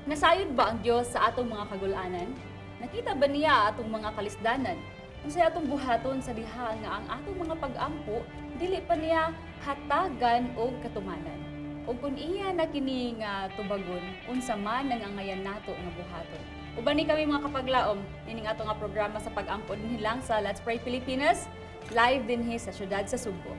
Nasayod ba ang Diyos sa atong mga kagulanan? Nakita ba niya atong mga kalisdanan? Unsay atong buhaton sa diha nga ang atong mga pag-ampo dili pa niya hatagan og katumanan. Ug kun iya na kini nga tubagon, unsa man nangangayan nato nga buhaton. Uban ni kami mga kapaglaom, nining ato nga programa sa pag-ampo dinhi lang sa Let's Pray Pilipinas, live dinhi sa syudad sa Subo.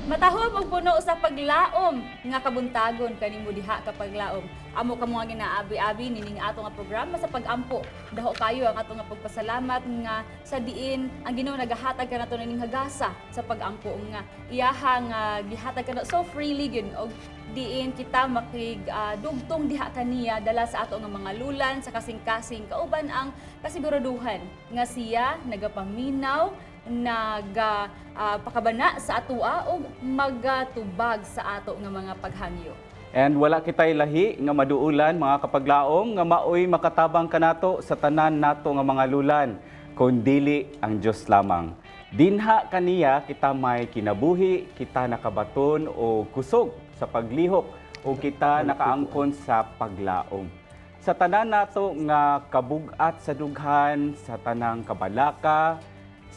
Matahom og puno sa paglaom nga kabuntagon kanimo diha ka paglaom. Amo kamo nga ginaabi-abi nining ato nga programa sa pag-ampo. Daho kayo ang ato nga pagpasalamat nga sa diin ang Ginoo nagahatag kanato nining hagasa sa pag-ampo nga iyaha nga gihatag kanato so freely gyud og diin kita makigdugtong diha kaniya dala sa ato nga mga lulan sa kasing-kasing kauban ang kasiguraduhan nga siya nagapaminaw pakabana sa atoa o magatubag sa ato nga mga paghangyo. And wala kitay lahi nga maduulan mga kapaglaom nga maoy makatabang kanato sa tanan nato nga mga lulan kundili ang Dios lamang. Dinha kaniya kita may kinabuhi, kita nakabaton o kusog sa paglihok o kita nakaangkon sa paglaom. Sa tanan nato nga kabugat sa dughan, sa tanang kabalaka,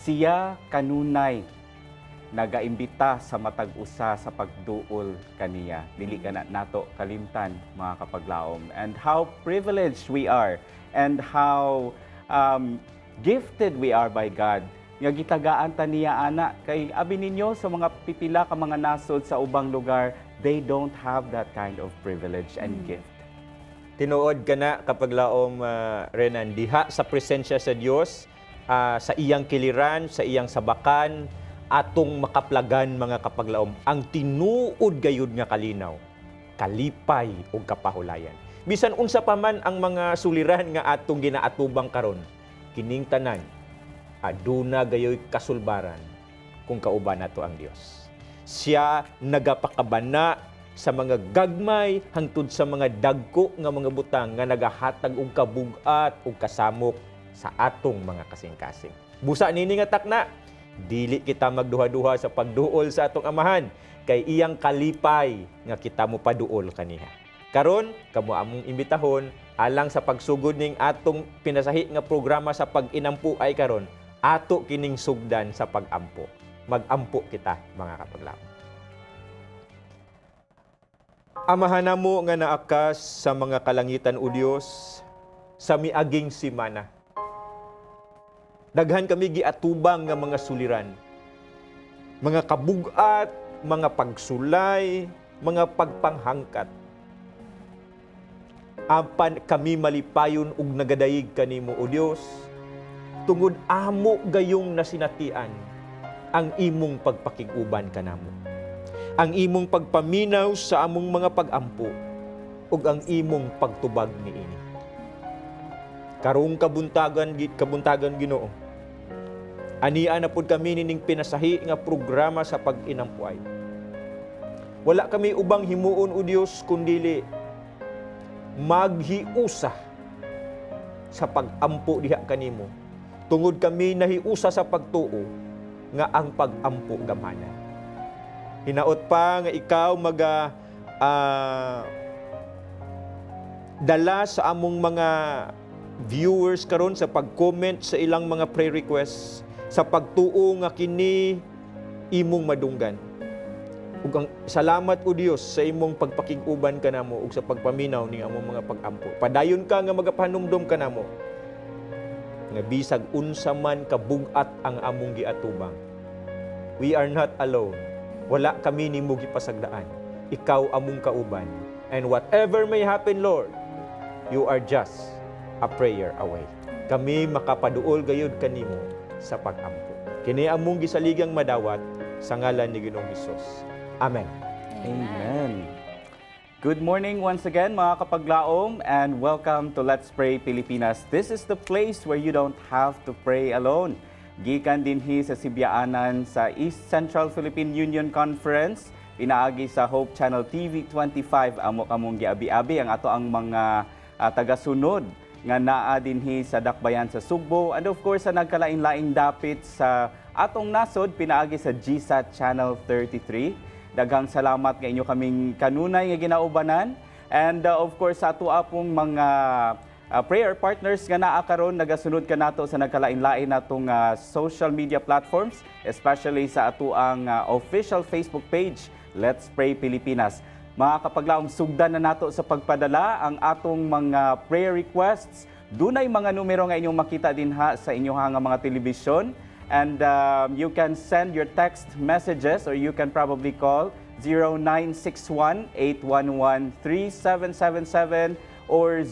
siya kanunay nagaimbita sa matag usa sa pagduol kaniya. Dili kana nato kalimtan mga kapaglaom. And how privileged we are and how gifted we are by God. Nga gitagaan ta niya ana kay abi ninyo sa mga pipila ka mga nasod sa ubang lugar, they don't have that kind of privilege and gift. Tinuod ka na kapaglaom Renan diha sa presensya sa Dios. Sa iyang kiliran, sa iyang sabakan, atong makaplagan mga kapaglaom. Ang tinuod gayud nga kalinaw, kalipay o kapahulayan. Bisan unsa pa man ang mga suliran nga atong ginaatubang karon, kining tanan, aduna gayoy kasulbaran kung kauban nato ang Dios. Siya nagapakabana sa mga gagmay hangtod sa mga dagko nga mga butang nga nagahatag og kabugat ug kasamok sa atong mga kasing-kasing. Busa nini nga takna, dili kita magduha-duha sa pagduol sa atong amahan, kay iyang kalipay nga kita mo paduol kaniha. Karon, kamo among imbitahon, alang sa pagsugod ning atong pinasahi nga programa sa pag-inampu ay karon, ato kining sugdan sa pag-ampo. Mag-ampo kita, mga kapaglaom. Amahan namo nga naakas sa mga kalangitan o Dios, sa miaging simana. Daghan kami giatubang nga mga suliran, mga kabugat, mga pagsulay, mga pagpanghangkat. Apan kami malipayon ug nagadayig kanimo o Dios, tungod amo gayong nasinatian ang imong pagpakiguban kanamo. Ang imong pagpaminaw sa among mga pag-ampo ug ang imong pagtubag niini. Karong kabuntagan Ginoo. Ania na pud kami nining pinasahi nga programa sa pag-inampuay. Wala kami ubang himuon o Dios kundili maghiusa sa pag-ampo diha kanimo. Tungod kami nahiusa sa pagtuo nga ang pag-ampo gamana. Hinaot pa nga ikaw dala sa among mga viewers karon sa pag-comment sa ilang mga prayer requests sa pagtuo nga kini imong madunggan. ug ang salamat o Dios sa imong pagpakig-uban kanamo ug sa pagpaminaw ning among mga pag-ampo. Padayon ka nga magapanumdum kanamo nga bisag unsa man kabug-at ang among giatubang. We are not alone. Wala kami nimo gipasagdaan. Ikaw among kauban. And whatever may happen, Lord, you are just a prayer away. Kami makapaduol gayud kanimo sa pag-ampo. Kini among gisaligang madawat sa ngalan ni Ginoong Hesus. Amen. Amen. Good morning once again mga kapaglaom and welcome to Let's Pray Pilipinas. This is the place where you don't have to pray alone. Gikan dinhi sa Sibyaanan sa East Central Philippine Union Conference, pinaagi sa Hope Channel TV 25 amo kamong giabi-abi ang ato ang mga tagasunod nga naa dinhi sa dakbayan sa Sugbo and of course sa nagkalain-laing dapit sa atong nasod pinaagi sa GSAT Channel 33. Daghang salamat nga inyo kaming kanunay nga ginaubanan and of course sa ato apong mga prayer partners nga naa karon nagasunod ka nato sa nagkalain-lain natong social media platforms, especially sa ato ang official Facebook page, Let's Pray Pilipinas. Mga kapaglaom, sugdan na nato sa pagpadala ang atong mga prayer requests. Dunay mga numero nga inyong makita dinha sa inyong mga telebisyon. And you can send your text messages or you can probably call 0961-811-3777 or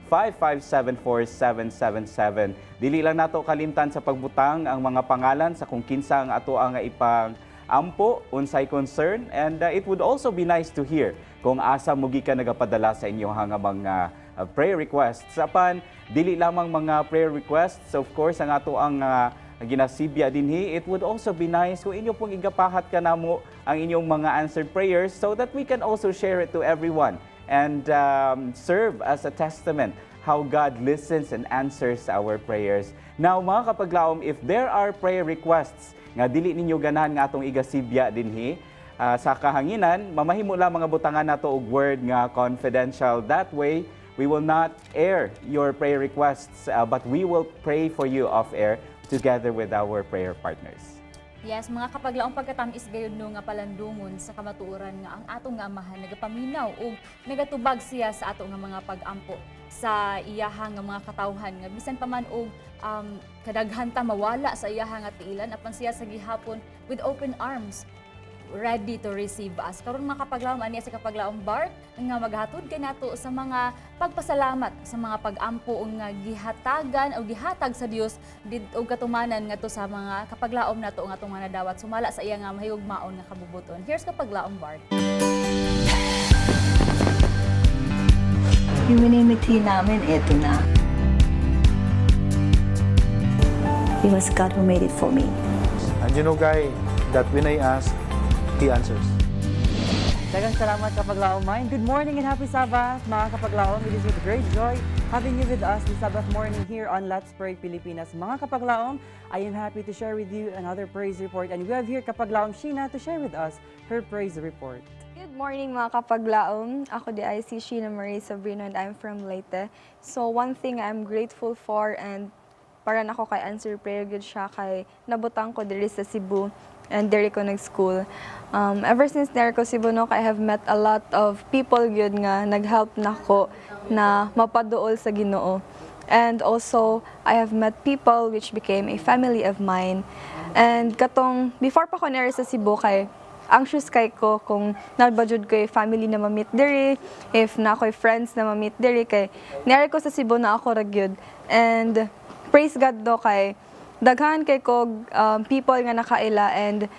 0916-5574777. Dili lang nato kalimtan sa pagbutang ang mga pangalan sa kung kinsa ang ato ang ipang ampo, unsay concern, and it would also be nice to hear kung asa mo gikan nagapadala sa inyo mga prayer requests. Apan, dili lamang mga prayer requests, of course, ang ato ang ginasibya dinhi, it would also be nice kung inyo pong igapahat ka namo ang inyong mga answered prayers so that we can also share it to everyone and serve as a testament how God listens and answers our prayers. Now, mga kapaglaom, if there are prayer requests nga dili ninyo ganahan nga atong igasibya dinhi sa kahanginan, mamahimo lang mga butangan nato og word nga confidential. That way, we will not air your prayer requests, but we will pray for you off air together with our prayer partners. Yes, mga kapaglaong pagkatamis gayon no nga palandungon sa kamatuoran nga ang atong nga amahan nagapaminaw ug nagatubag siya sa ato nga mga pag-ampo sa iyahang nga mga katawhan nga bisan pa man og kadaghan ta mawala sa iyahang nga tiilan apan siya sa gihapon with open arms ready to receive us. Karon mga kapaglaom ani sa kapaglaom Bart nga maghatod kay nato sa mga pagpasalamat sa mga pag-ampo nga gihatagan o gihatag sa Dios og katumanan ngadto sa mga kapaglaom nato nga atong mga nadawat sumala sa iya nga mahigugmaon nga kabubuton. Here's kapaglaom Bart. Yung minimiti namin, eto na. It was God who made it for me. And you know, Guy, that when I ask, He answers. Daghang salamat kapaglaom mine. Good morning and happy Sabbath mga kapaglaom. It is with great joy having you with us this Sabbath morning here on Let's Pray Pilipinas. Mga kapaglaom, I am happy to share with you another praise report and we have here kapaglaom Sheena to share with us her praise report. Good morning mga kapaglaom. Ako di ay si Sheena Marie Sabrino and I'm from Leyte. So one thing I'm grateful for and para nako kay answer prayer good siya kay nabutang ko diri sa Cebu and diri ko nag-school. Ever since diri ko Cebu no, I have met a lot of people good nga nag-help nako na mapaduol sa Ginoo. And also I have met people which became a family of mine. And katong before pa ko nari sa Cebu kay anxious kay ko kung nabajud ko family na ma-meet diri, if na ako'y friends na ma-meet diri kay nari ko sa Cebu na ako ra gyud. And praise God do kay daghan kay ko people nga nakaila and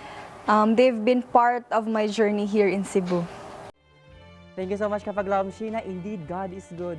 they've been part of my journey here in Cebu. Thank you so much kapaglaom Sheena. Indeed, God is good.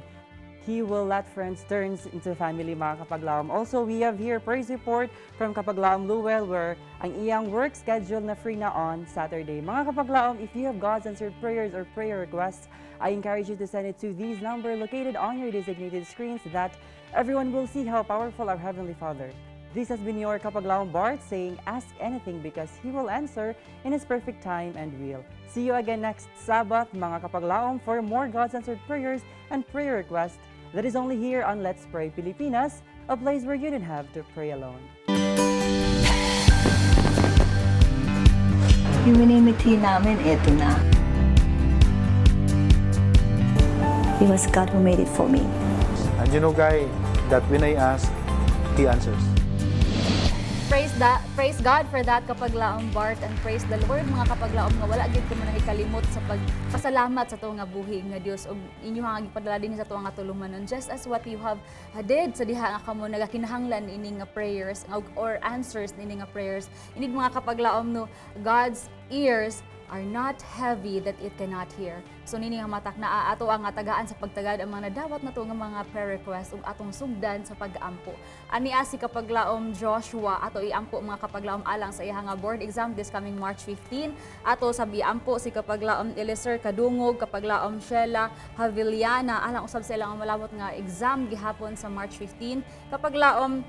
He will let friends turn into family mga kapaglaom. Also, we have here praise report from kapaglaom Luwel where ang iyang work schedule na free na on Saturday. Mga kapaglaom, if you have God's answered prayers or prayer requests, I encourage you to send it to these numbers located on your designated screens so that everyone will see how powerful our Heavenly Father. This has been your kapaglaom Bart saying, ask anything because He will answer in His perfect time and will. See you again next Sabbath, mga kapaglaom, for more God's answered prayers and prayer requests. That is only here on Let's Pray Pilipinas, a place where you don't have to pray alone. Yung minimiti namin, eto na. It was God who made it for me. And you know, Guy, that when I ask, He answers. Praise God for that kapaglaom, Bart, and praise the Lord mga kapaglaom nga wala gyud ko man hikalimot sa pagpasalamat sa tuwa nga buhi nga Dios ug inyo nga gipadala din sa tuwa nga tulumanon, just as what you have did sa diha nga kamo nagakinahanglan ini nga prayers or answers ini nga prayers. Inig mga kapaglaom no, God's ears are not heavy that it cannot hear. So nini nga matak na ato ang tagaan sa pagtagad ang mga nadawat na to nga mga prayer request ug atong sugdan sa pag-ampo. Ani si kapaglaom Joshua ato iampo mga kapaglaom alang sa iya nga board exam this coming March 15. Ato sa biampo si kapaglaom Eliezer Kadungog, kapaglaom Sheila Haviliana alang usab sa ilang malabot nga exam gihapon sa March 15. Kapaglaom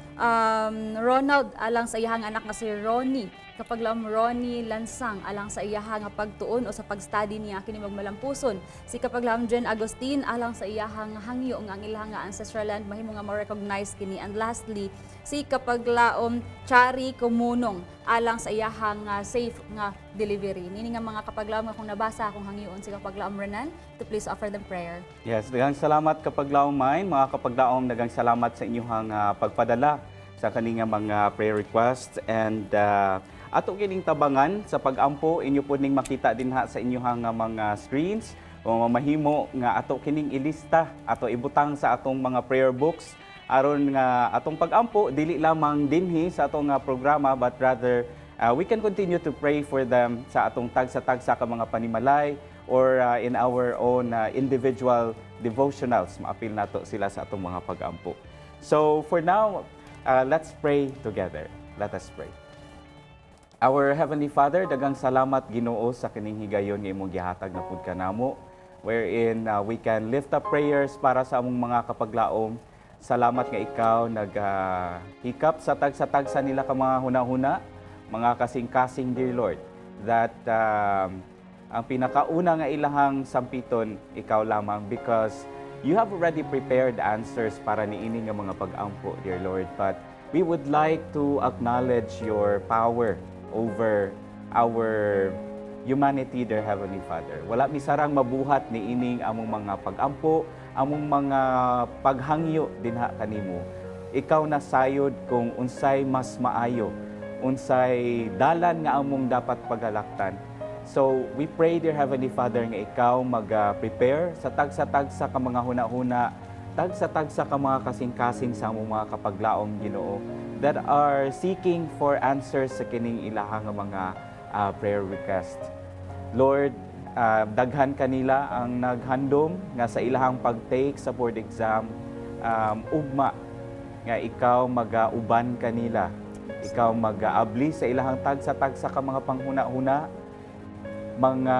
Ronald alang sa iya nga anak nga si Ronnie, kapaglaom Ronnie Lansang alang sa iya nga pagtuon o sa pag-study niya kini magmalampuson. Si kapaglaom Jen Agustin alang sa iya nga hangyo nga ang ilang nga ancestral land mahimo nga ma-recognize kini. And lastly, si kapaglaom Chari Kumunong alang sa iya nga safe nga delivery. Nini nga mga kapaglaom nga kung nabasa akong hangyoon si kapaglaom Renan to please offer them prayer. Yes, daghang salamat kapaglaom mine, mga kapaglaom, daghang salamat sa inyong pagpadala sa kaninga mga prayer requests, and ato kining tabangan sa pag-ampo inyo po ning makita dinha sa inyong mga screens o mahimo nga ato kining ilista, ato ibutang sa atong mga prayer books aron nga atong pag-ampo dili lamang dinhi sa atong programa, but rather we can continue to pray for them sa atong tagsa-tagsa ka mga panimalay or in our own individual devotionals. Maapil nato sila sa atong mga pag-ampo. So for now, let's pray together. Let us pray. Our Heavenly Father, daghang salamat Ginoo sa kining higayon nga imong gihatag na pud kanamo, wherein we can lift up prayers para sa among mga kapaglaom. Salamat nga ikaw naghikap sa tagsa-tagsa nila ka mga hunahuna, mga kasing-kasing, dear Lord, that ang pinakauna nga ilahang sampiton ikaw lamang, because you have already prepared answers para niini nga mga pag-ampo, dear Lord. But we would like to acknowledge your power over our humanity, dear Heavenly Father. Wala misarang mabuhat ni ining among mga pag-ampo, among mga paghangyo dinha kanimo. Ikaw na sayod kung unsay mas maayo, unsay dalan nga among dapat pagalaktan. So we pray, dear Heavenly Father, nga ikaw mag-prepare sa tagsa-tagsa ka mga huna-huna, tagsa-tagsa ka mga kasing-kasing sa among mga kapaglaom, Ginoo, that are seeking for answers sa kining ilahang mga prayer request. Lord, daghan kanila ang naghandom nga sa ilahang pag-take sa board exam, ugma nga ikaw mag-uban kanila, ikaw mag-abli sa ilahang tagsa-tagsa ka mga panghuna-huna, mga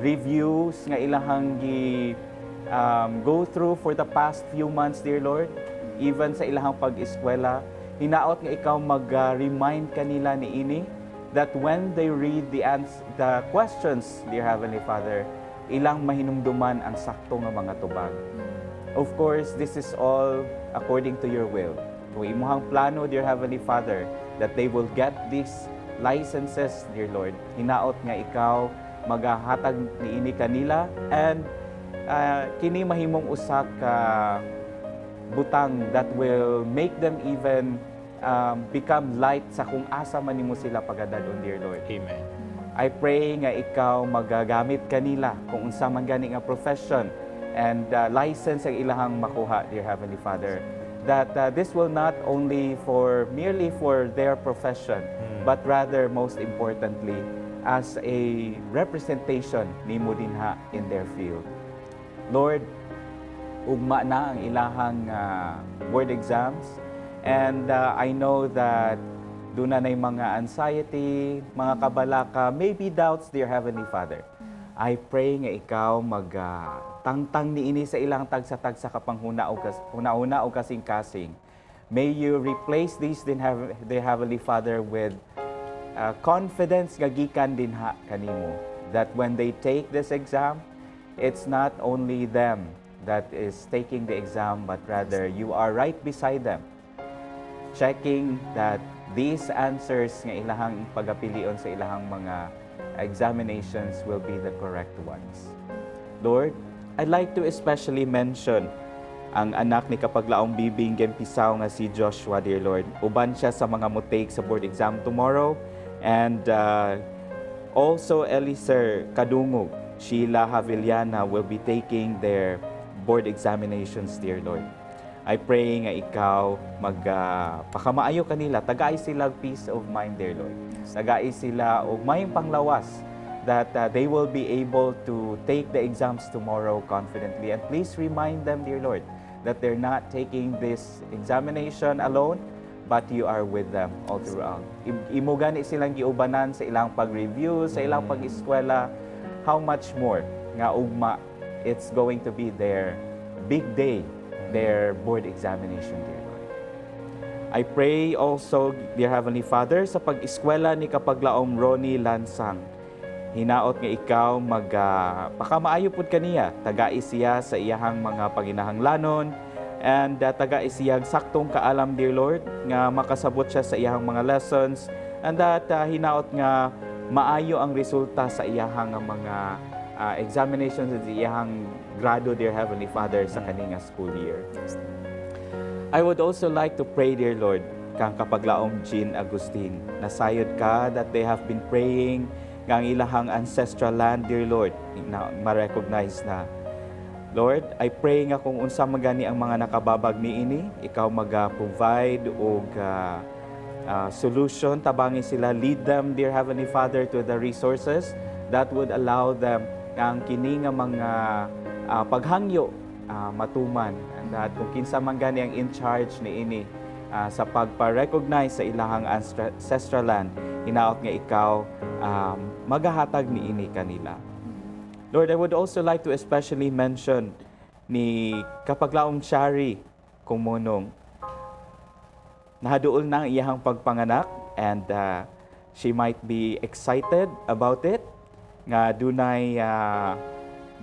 reviews nga ilahang go through for the past few months, dear Lord, even sa ilahang pag-eskwela. Hinaot nga ikaw mag-remind kanila ni ini that when they read the questions, dear Heavenly Father, ilang mahinumduman ang sakto nga mga tubag. Of course, this is all according to your will. Kung imuhang plano, dear Heavenly Father, that they will get these licenses, dear Lord, hinaot nga ikaw maghahatag ni ini kanila, and kini mahimong usa ka butang that will make them even become light sa kung asa man nimo sila pagadalon, dear Lord. Amen. I pray nga ikaw magagamit kanila kung unsa man gani nga profession and license ang ilahang makuha, dear Heavenly Father, that this will not only merely for their profession, but rather most importantly as a representation nimo dinha in their field. Lord, ugma na ang ilahang board exams, and I know that doon na mga anxiety, mga kabalaka, maybe doubts, dear Heavenly Father. I pray nga ikaw tangtang niini sa ilang tagsa-tagsa kapang huna-una o kasing-kasing. May you replace these, dear Heavenly Father, with confidence nga gikan dinha kanimo, that when they take this exam, it's not only them that is taking the exam, but rather you are right beside them, checking that these answers nga ilahang pagapilion sa ilahang mga examinations will be the correct ones. Lord, I'd like to especially mention ang anak ni Kapaglaong Bibing Gempisaw nga si Joshua, dear Lord. Uban siya sa mga mutake sa board exam tomorrow. And also Eliser Kadungog, Sheila Haviliana will be taking their board examinations, dear Lord. I pray nga ikaw pakamaayo kanila, tagay sila peace of mind, dear Lord. Tagay sila og mayong panglawas that they will be able to take the exams tomorrow confidently. And please remind them, dear Lord, that they're not taking this examination alone, but you are with them all throughout. Imo gani silang giubanan sa ilang pag-review, sa ilang pag-eskwela, how much more nga ugma it's going to be their big day, their board examination, dear Lord. I pray also, dear Heavenly Father, sa pag-eskwela ni Kapaglaom Ronnie Lansang. Hinaot nga ikaw pakamaayo pud kaniya, tagai siya sa iyahang mga paginahanglanon, and tagai siya saktong kaalam, dear Lord, nga makasabot siya sa iyahang mga lessons, and that hinaot nga maayo ang resulta sa iyahang mga examinations sa iyahang grado, dear Heavenly Father, sa kaninga school year. I would also like to pray, dear Lord, kang Kapaglaom Jean Agustin, nasayod ka that they have been praying nga ang ilahang ancestral land, dear Lord, na ma-recognize na. Lord, I pray nga kung unsa magani ang mga nakababag niini, ikaw mag-provide og solution, tabangi sila, lead them, dear Heavenly Father, to the resources that would allow them nga ang kini nga mga paghangyo matuman. And that kung kinsa man gani ang in charge niini sa pagpa-recognize sa ilahang ancestral land, hinaot nga ikaw magahatag niini kanila. Lord, I would also like to especially mention ni Kapaglaom Shari Kumunong. Nahaduol na ang iyahang pagpanganak, and she might be excited about it, nga dunay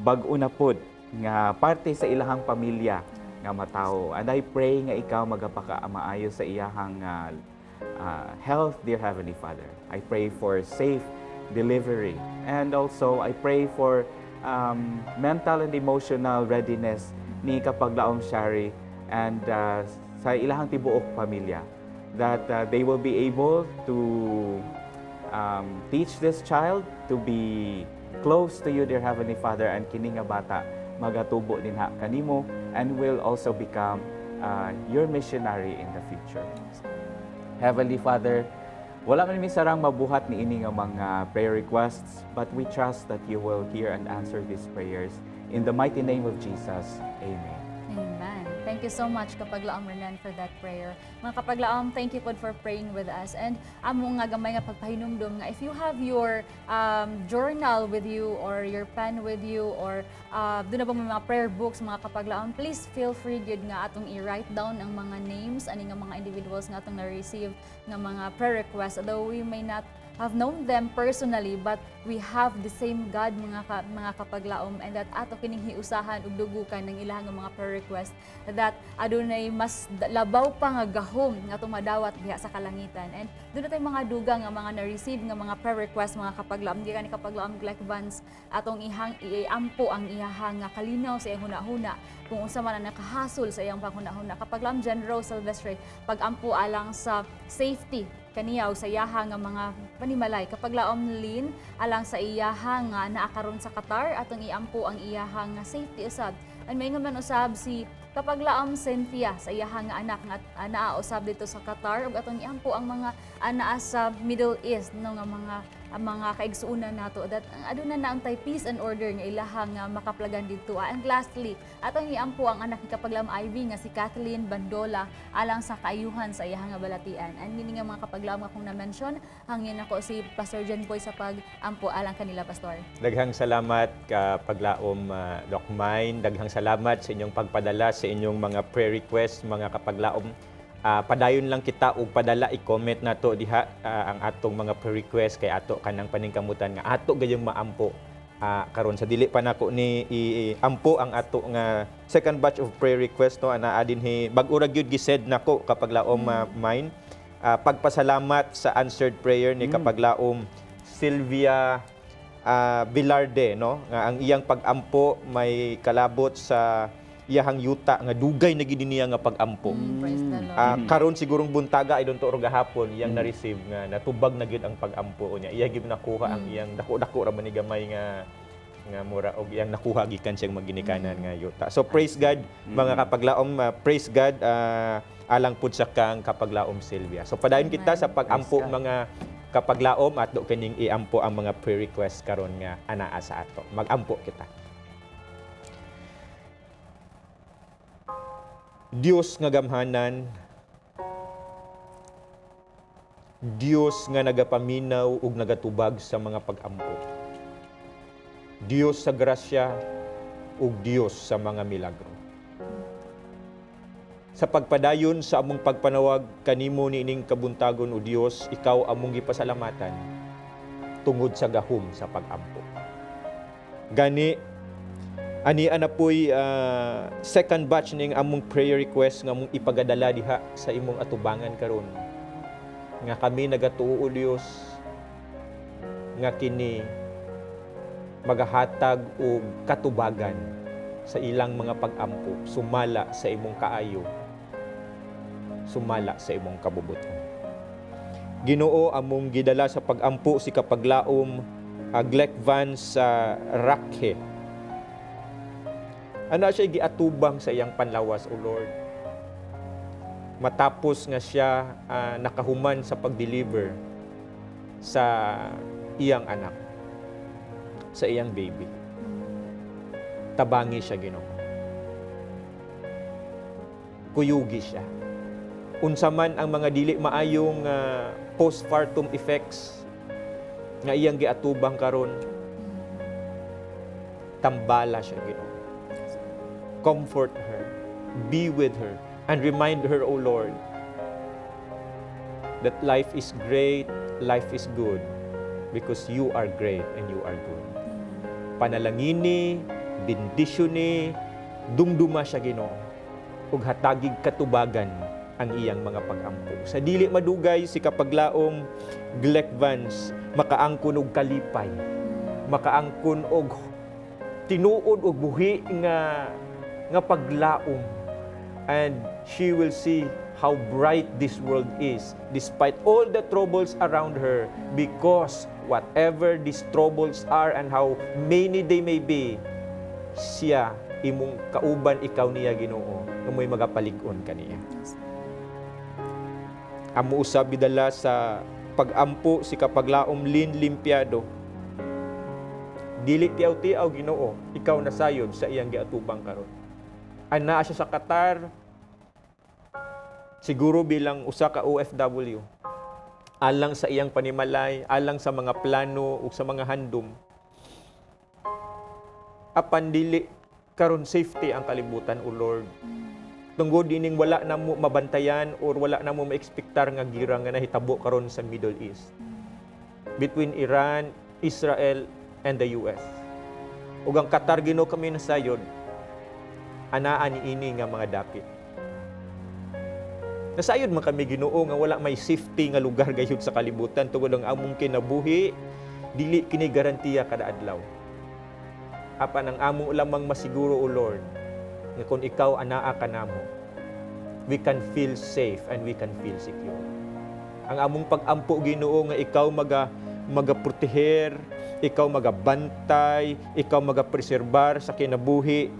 bag-o na pod nga parte sa ilahang pamilya nga matawo. And I pray nga ikaw magapakaamaayo sa iyahang health, dear Heavenly Father. I pray for safe delivery. And also, I pray for mental and emotional readiness ni Kapaglaom Shari and sa ilahang tibuok pamilya. That they will be able to teach this child to be close to you, dear Heavenly Father, and kini nga bata magatubo dinha kanimo and will also become your missionary in the future. Heavenly Father, wala man mi sarang mabuhat ni ini nga mga prayer requests, but we trust that you will hear and answer these prayers. In the mighty name of Jesus, Amen. Amen. Thank you so much, Kapaglaom Renan, for that prayer. Mga Kapaglaom, thank you po for praying with us. And amo nga gamay nga pagpahinumdum nga if you have your journal with you or your pen with you or doon na ba mga prayer books, mga Kapaglaom, please feel free good nga atong i-write down ang mga names ani nga mga individuals nga atong na-receive nga mga prayer requests. Although we may not have known them personally, but we have the same God, mga Kapaglaom, and that ato kining hiusahan ug dugukan ng ilahang mga prayer request that adunay mas labaw pa nga gahom nga tumadawat diha sa kalangitan. And doon na tayo mga duga nga mga na-receive nga mga prayer request, mga Kapaglaom, di ka ni Kapaglaom Gleck Vance atong iampo ang iyahang nga kalinaw sa iyang hunahuna kung unsa man ang nakahasol sa iyang panghunahuna. Kapaglaom John Rose Silvestre, pag-ampo alang sa safety kaniyaw sa iyaha nga mga panimalay. Kapaglaom Lynn alang sa iyaha nga naakaron sa Qatar atong iampo ang iyaha nga safety usab. And may nga man usab si Kapaglaom Cynthia sa iyaha nga anak nga anaa usab dito sa Qatar ug atong iampo ang mga anaa sa Middle East no nga mga kaigsuonan nato that aduna na ang peace and order nga ilaha nga makaplagan dito. And lastly, atong iampo ang anak ni Kapaglaom Ivy nga si Kathleen Bandola alang sa kaayuhan sa iyang nga balatian. And yun nga mga Kapaglaom nga kung na-mention, hangin ako si Pastor John Boy sa pag-ampo alang kanila, Pastor. Daghang salamat Kapaglaom Doc Mine. Daghang salamat sa inyong pagpadala sa inyong mga prayer requests, mga Kapaglaom. Padayon lang kita o padala i-comment nato diha ang atong mga prayer request kay ato kanang paningkamutan nga ato gayong maampo karon sa dili pa nako ni ampo ang ato nga second batch of prayer request no ana adin bag-ura gyud gised nako Kapaglaom mine pagpasalamat sa answered prayer ni kapaglaom Sylvia Villarde, no? Nga ang iyang pag-ampo may kalabot sa iyahang yuta nga dugay na gid niya nga pag-ampo. Praise the Lord. Karon sigurong buntaga ay donto or gahapon iyang na-receive nga natubag na gyud ang pag-ampo niya. Iya gyud nakuha ang iyang dako-dako ra man ni gamay nga mura og iyang nakuha gikan siyang maginikanan nga yuta. So praise God mga kapaglaom, praise God alang pud sa kang kapaglaom Sylvia. So padayon kita sa pag-ampo Praise God. mga kapaglaom at do kining iampo ang mga prayer request karon nga anaa sa ato. Mag-ampo kita. Diyos nga gamhanan, Diyos nga nagapaminaw ug nagatubag sa mga pag-ampo. Diyos sa grasya ug Diyos sa mga milagro. Sa pagpadayon sa among pagpanawag kanimo niining kabuntagon o Diyos, ikaw among gipasalamatan tungod sa gahom sa pag-ampo. Gani ani anapoy second batch ning among prayer request nga among ipagadala diha sa imong atubangan karon. Nga kami nagatuo o Dios nga kini magahatag og katubagan sa ilang mga pag-ampo, sumala sa imong kaayo, sumala sa imong kabubuton. Ginoo among gidala sa pag-ampo si kapaglaom Glek Vance Rakhe. Ana siya giatubang sa iyang panlawas, O Lord. Matapos nga siya nakahuman sa pag-deliver sa iyang anak, sa iyang baby. Tabangi siya, Ginoo. Kuyugi siya. Unsa man ang mga dili maayong postpartum effects nga iyang giatubang karon, tambala siya, Ginoo. Comfort her, be with her, and remind her, O Lord, that life is great, life is good, because you are great and you are good. Panalangini, bendisyoni, dumduma siya, Ginoo, ug hatagig katubagan ang iyang mga pag-ampo. Sa dili madugay si kapaglaom Glek Vance makaangkon og kalipay, makaangkon og tinuod og buhi nga paglaom, and she will see how bright this world is despite all the troubles around her, because whatever these troubles are and how many they may be, siya imong kauban ikaw niya, Ginoo, nga mo'y magapalig-on kaniya. Amo usab bidala sa pag-ampo si kapaglaom Lynn Limpiado. Dili tiaw-tiaw, Ginoo, ikaw nasayod sa iyang giatubang karon. Ana siya sa Qatar, siguro bilang usa ka OFW, alang sa iyang panimalay, alang sa mga plano ug sa mga handom. Apan dili karon safety ang kalibutan, O Lord. Tungod ining wala na mo mabantayan or wala na mo maekspektar nga gira nga nahitabo karon sa Middle East between Iran, Israel, and the US. Ug ang Qatar, Ginoo, kami nasayod anaan ini nga mga dapit. Nasayod man kami, Ginoo, nga wala may safety nga lugar gayud sa kalibutan tungod ang among kinabuhi dili kini garantiya kada adlaw. Apan ang among lamang masiguro, O Lord, nga kung ikaw anaa ka namo, we can feel safe and we can feel secure. Ang among pag-ampo, Ginoo, nga ikaw magaproteher, ikaw magabantay, ikaw magapreserbar sa kinabuhi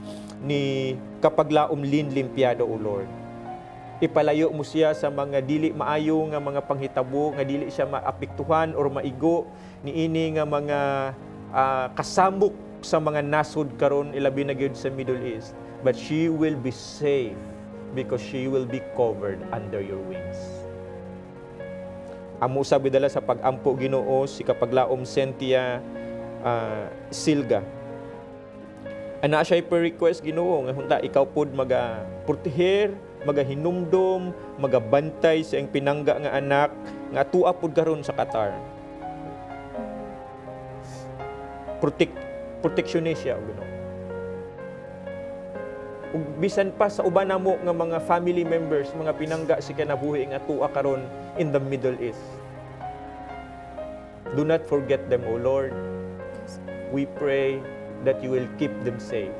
ni kapaglaom Lynn Limpiado, O Lord. Ipalayo mo siya sa mga dili maayo nga mga panghitabo, nga dili siya maapektuhan or maigo niini nga mga kasambok sa mga nasod karon ilabi na gyud sa Middle East. But she will be safe because she will be covered under your wings. Amo sa bidala sa pag-ampo, Ginoo, si kapaglaom Cynthia Silga. Ana siya per request, Ginoo, nga hunta ikaw pod magaproteher, magahinumdom, magabantay sa iyang pinangga nga anak nga tua pod karon sa Qatar. Proteksyon siya, Ginoo. ug bisan pa sa uban namo nga mga family members, mga pinangga si kinabuhi nga tuwa karon in the Middle East. Do not forget them, O Lord. We pray that you will keep them safe.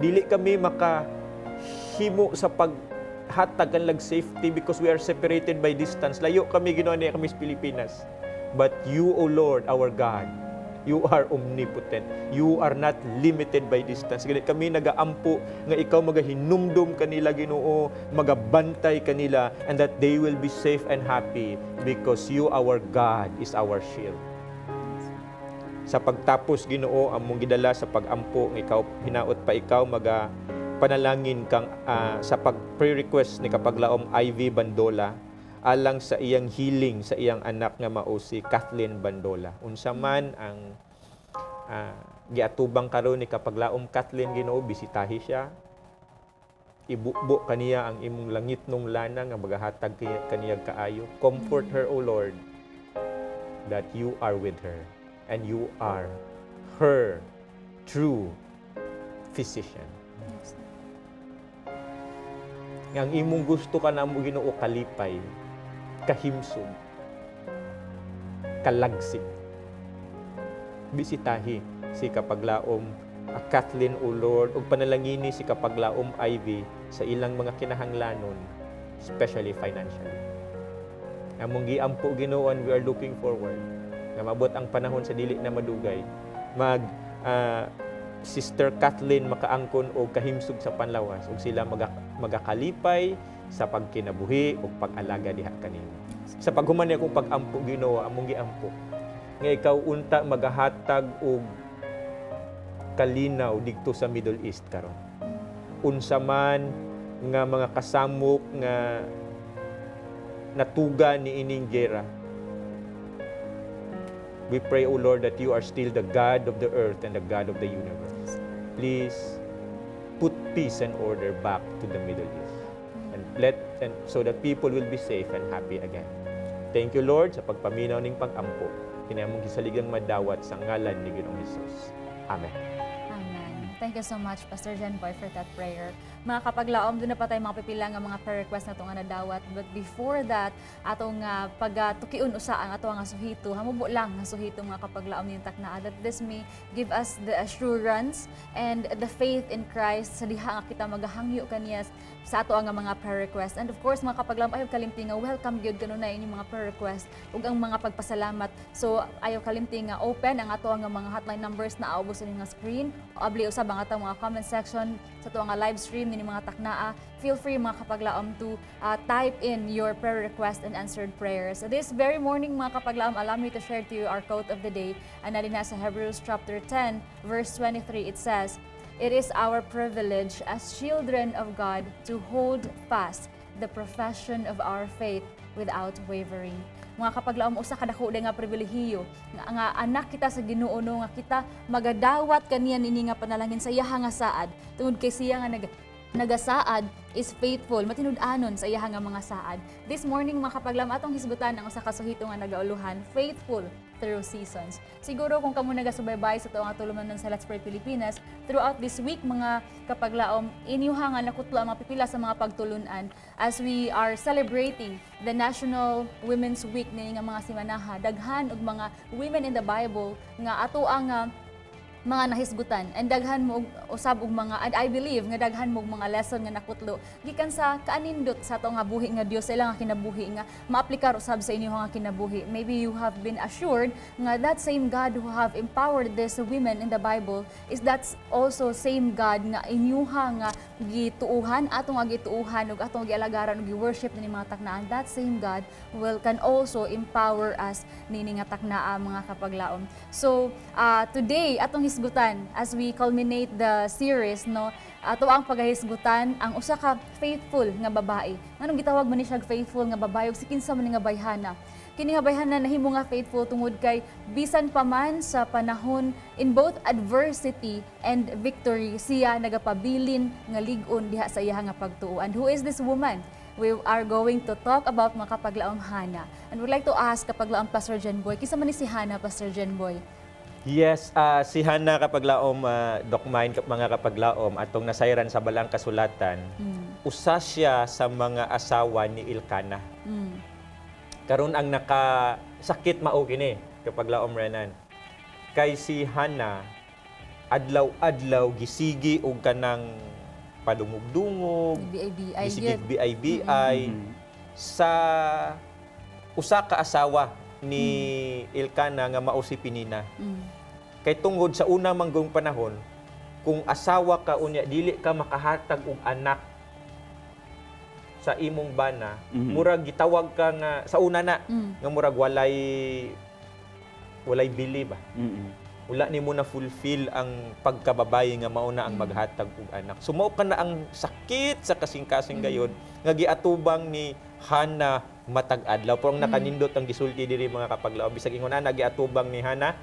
Dili kami makahimo sa paghatag kanlag safety because we are separated by distance. Layo kami, Ginoo, niya kami sa Pilipinas. But you, O Lord, our God, you are omnipotent. You are not limited by distance. Ganit kami nagaampo nga ikaw magahinumdum kanila, Ginoo, magabantay kanila, and that they will be safe and happy because you, our God, is our shield. Sa pagtapos, Ginoo, among gidala sa pagampo nga ikaw hinaot pa ikaw panalangin kang sa pag-pre-request ni kapaglaom Ivy Bandola alang sa iyang healing sa iyang anak nga mao si Kathleen Bandola. Unsa man ang giatubang karon ni kapaglaom Kathleen, Ginoo, bisitahi siya. Ibubo kaniya ang imong langit nung lana nga magahatag kaniya kaayo. Comfort her, O Lord, that you are with her. And you are her true physician. Ang imong gusto ka na mo, Ginoo, kalipay, kahimsog, kalagsik. Bisitahi si kapaglaom Kathleen, O Lord, ug panalangini si kapaglaom Ivy sa ilang mga kinahanglanon, especially financially. Among giampo, Ginoo, and we are looking forward nga mabot ang panahon sa dili na madugay, Sister Kathleen makaangkon o kahimsog sa panlawas ug sila magakalipay sa pagkinabuhi o pag-alaga diha kanimo. Sa paghuman niya kong pag-ampo, Ginoo, among giampo nga ikaw unta magahatag og kalinaw didto sa Middle East karon. Unsa man nga mga kasamok nga natuga ni ining gera, we pray, O Lord, that you are still the God of the earth and the God of the universe. Please put peace and order back to the Middle East, and so that people will be safe and happy again. Thank you, Lord, sa pagpaminaw ning pag-ampo. Kinamong kisaligang madawat sa ngalan ni Ginoong Hesus. Amen. Amen. Thank you so much, Pastor Jen Boy, for that prayer. Mga kapaglaom, doon na pa tayo mga pipila nga mga prayer request na ito nga nadawat. But before that, atong pagtukiun usa ang ato nga suhito, hamubo lang nga suhito mga kapaglaom yung taknaa, that this may give us the assurance and the faith in Christ sa diha nga kita magahangyo kaniya sa ato nga mga prayer request. And of course, mga kapaglaom, ayaw kalimti nga welcome gyud kanon na inyong mga prayer request ug ang mga pagpasalamat. So ayaw kalimti nga open ang ato nga mga hotline numbers na aubos sa inyong screen. Abli usab ang ato mga comment section sa ato nga live stream ni mga taknaa. Feel free mga kapaglaom to type in your prayer request and answered prayers. This very morning mga kapaglaom, allow me to share to you our quote of the day. And nalina sa Hebrews chapter 10 verse 23, it says, "It is our privilege as children of God to hold fast the profession of our faith without wavering." Mga kapaglaom, usa ka dako nga pribilehiyo nga anak kita sa Ginoo, no, nga kita magadawat kaniya nini nga panalangin sa iya nga saad tungod kay siya nga nagasaad is faithful, matinud-anon sa iya nga mga saad. This morning mga kapaglaom, atong hisgutan ang usa ka suhito nga nagauluhan, faithful through seasons. Siguro kung kamo nagasubaybay sa tuong tulumanon sa Let's Pray Pilipinas, throughout this week mga kapaglaom, inyuha nga nakutlo ang mga pipila sa mga pagtulunan as we are celebrating the National Women's Week ni nga mga simanaha. Daghan og mga women in the Bible nga ato ang mga nahisgutan and daghan mo usab og mga, and I believe nga daghan mo mga lesson nga nakutlo gikan sa kaanindot sa ato nga buhi nga Dios, sila nga kinabuhi nga maaplikar usab sa inyo nga kinabuhi. Maybe you have been assured nga that same God who have empowered these women in the Bible is that also same God nga inyuha nga gituuhan, ato nga gituuhan ug ato nga gialagaran ug gi-worship ni mga taknaan. That same God can also empower us nini nga taknaa mga kapaglaom. So today atong hisgutan as we culminate the series, no, ato ang pagahisgutan ang usa ka faithful nga babae. Nganong gitawag man ni siya faithful nga babae ug si kinsa man nga bayhana? Kini nga bayhana nahimo nga faithful tungod kay bisan pa man sa panahon in both adversity and victory, siya nagapabilin nga lig-on diha sa iya nga pagtuo. And who is this woman? We are going to talk about mga kapaglaom Hana. And would like to ask kapaglaom Pastor Jen Boy, kinsa man ni si Hana, Pastor Jen Boy? Yes, si Hannah kapaglaom, Doc Mine, mga kapaglaom, atong nasayran sa balang kasulatan, usa siya sa mga asawa ni Elkanah. Karon ang nakasakit mao kini kapaglaom Renan. Kay si Hannah, adlaw-adlaw gisigi og kanang padungog-dungog, BIBI gisigig yun. BIBI sa usa ka asawa ni Elkanah nga mao si Penina. Kay tungod sa una manggong panahon, kung asawa ka unya dili ka makahatag og anak sa imong bana, murag gitawag ka nga sa una na nga murag walay bili ba. Wala nimo na fulfill ang pagkababaye nga mao na ang maghatag og anak. So mao ka na ang sakit sa kasing-kasing gayon nga giatubang ni Hannah matag adlaw. Pero ang nakanindot ang gisulti diri mga kapaglaom, bisag ingon na giatubang ni Hannah,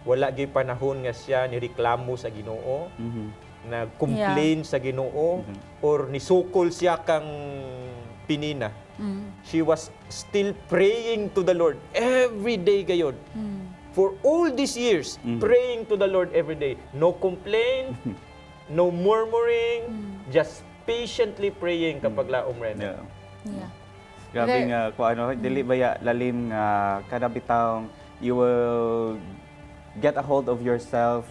wala gyud panahon nga siya nireklamo sa Ginoo, nag-complain sa Ginoo, or nisukol siya kang Penina. She was still praying to the Lord every day gayon. For all these years, praying to the Lord every day. No complaint, no murmuring, just patiently praying kapag laom rin. Yeah. Yeah. Grabe Very- nga kung ano, dili ba ya lalim nga kada bitawng you will get a hold of yourself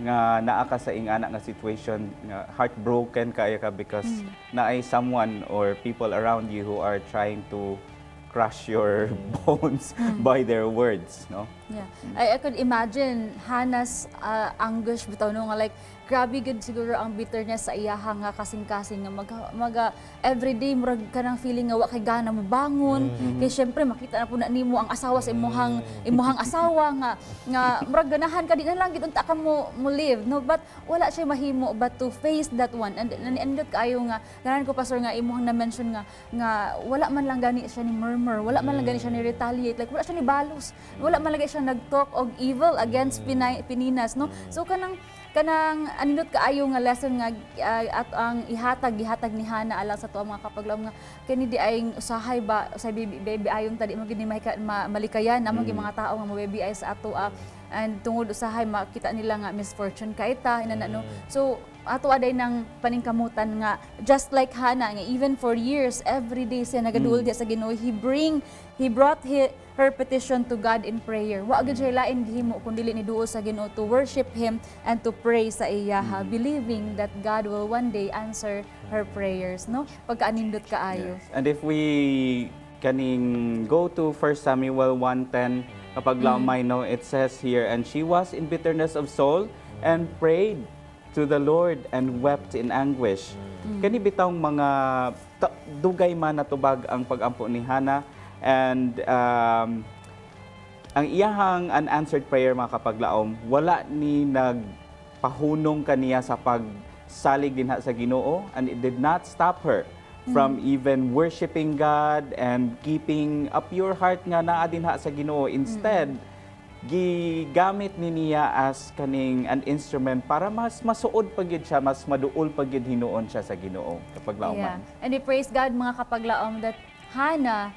nga naa ka sa ingana nga situation nga heartbroken kaya ka because naay someone or people around you who are trying to crush your bones by their words, no? Yeah. I could imagine Hannah's anguish bitaw no nga like grabe gud siguro ang bitter niya sa iyaha nga kasing-kasing nga mag everyday murag kanang feeling nga wa kay gana mo bangon kay syempre makita na pud na nimo ang asawa sa imong asawa nga murag ganahan ka di na lang gid unta ka mo live no, but wala siya mahimo but to face that one and ended kayo nga ganan ko pastor nga imong na mention nga wala man lang gani siya ni murmur, wala man lang gani siya ni retaliate, like wala siya ni balos, wala man lang siya nag-talk og evil against Peninas, no? So kanang anindot kaayo nga lesson nga at ang gihatag ni Hannah alang sa tuwa mga kapaglaom nga kani di ay usahay ba usay baby ayon tadi mo gid malikayan among mga tao nga mababy ay sa ato and tungod usahay makita nila nga misfortune kay ta inana no. So ato aday nang paningkamutan nga just like Hannah nga even for years every day siya nagaduol diya sa Ginoo, he brought her petition to God in prayer. Wa gyud siya lain gihimo kun dili ni duol sa Ginoo to worship him and to pray sa iya believing that God will one day answer her prayers, no? Pagkaanindot kaayo. Yes. And if we kaning go to 1 Samuel 1:10 kapag lamay no, it says here, and she was in bitterness of soul and prayed to the Lord and wept in anguish. Kani bitawng mga dugay man natubag ang pagampo ni Hannah and ang iyahang unanswered prayer mga kapaglaom, wala ni nagpahunong kaniya sa pagsalig dinha sa Ginoo, and it did not stop her from even worshiping God and keeping a pure heart nga naa dinha sa Ginoo. Instead, gigamit ni niya as kaning an instrument para mas masuod pagid siya, mas maduol pagid hinuon siya sa Ginoo kapag lauman. And we praise God mga kapaglaom that Hannah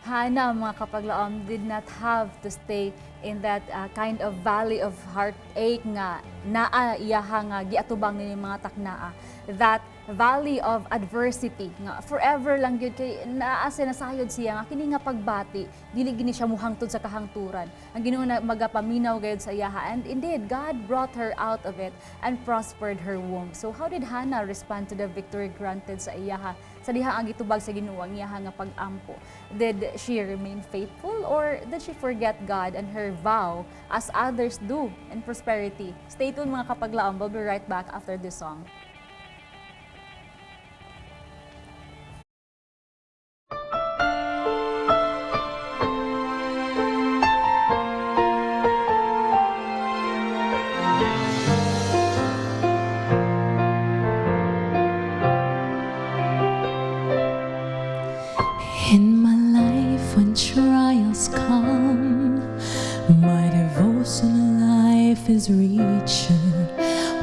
mga kapaglaom did not have to stay in that kind of valley of heartache nga naa iyaha nga giatubang ni mga taknaa. That valley of adversity nga forever lang gyud kay naa sinasayod siya nga kini nga pagbati dili gini siya muhangtod sa kahangturan. Ang Ginoo na magapaminaw gayud sa iyaha, and indeed God brought her out of it and prospered her womb. So how did Hannah respond to the victory granted sa iyaha sa diha ang gitubag sa Ginoo ang iyaha nga pag-ampo? Did she remain faithful or did she forget God and her vow as others do in prosperity? Stay tuned mga kapaglaom, we'll be right back after this song. In my life, when trials come, my devotional life is richer.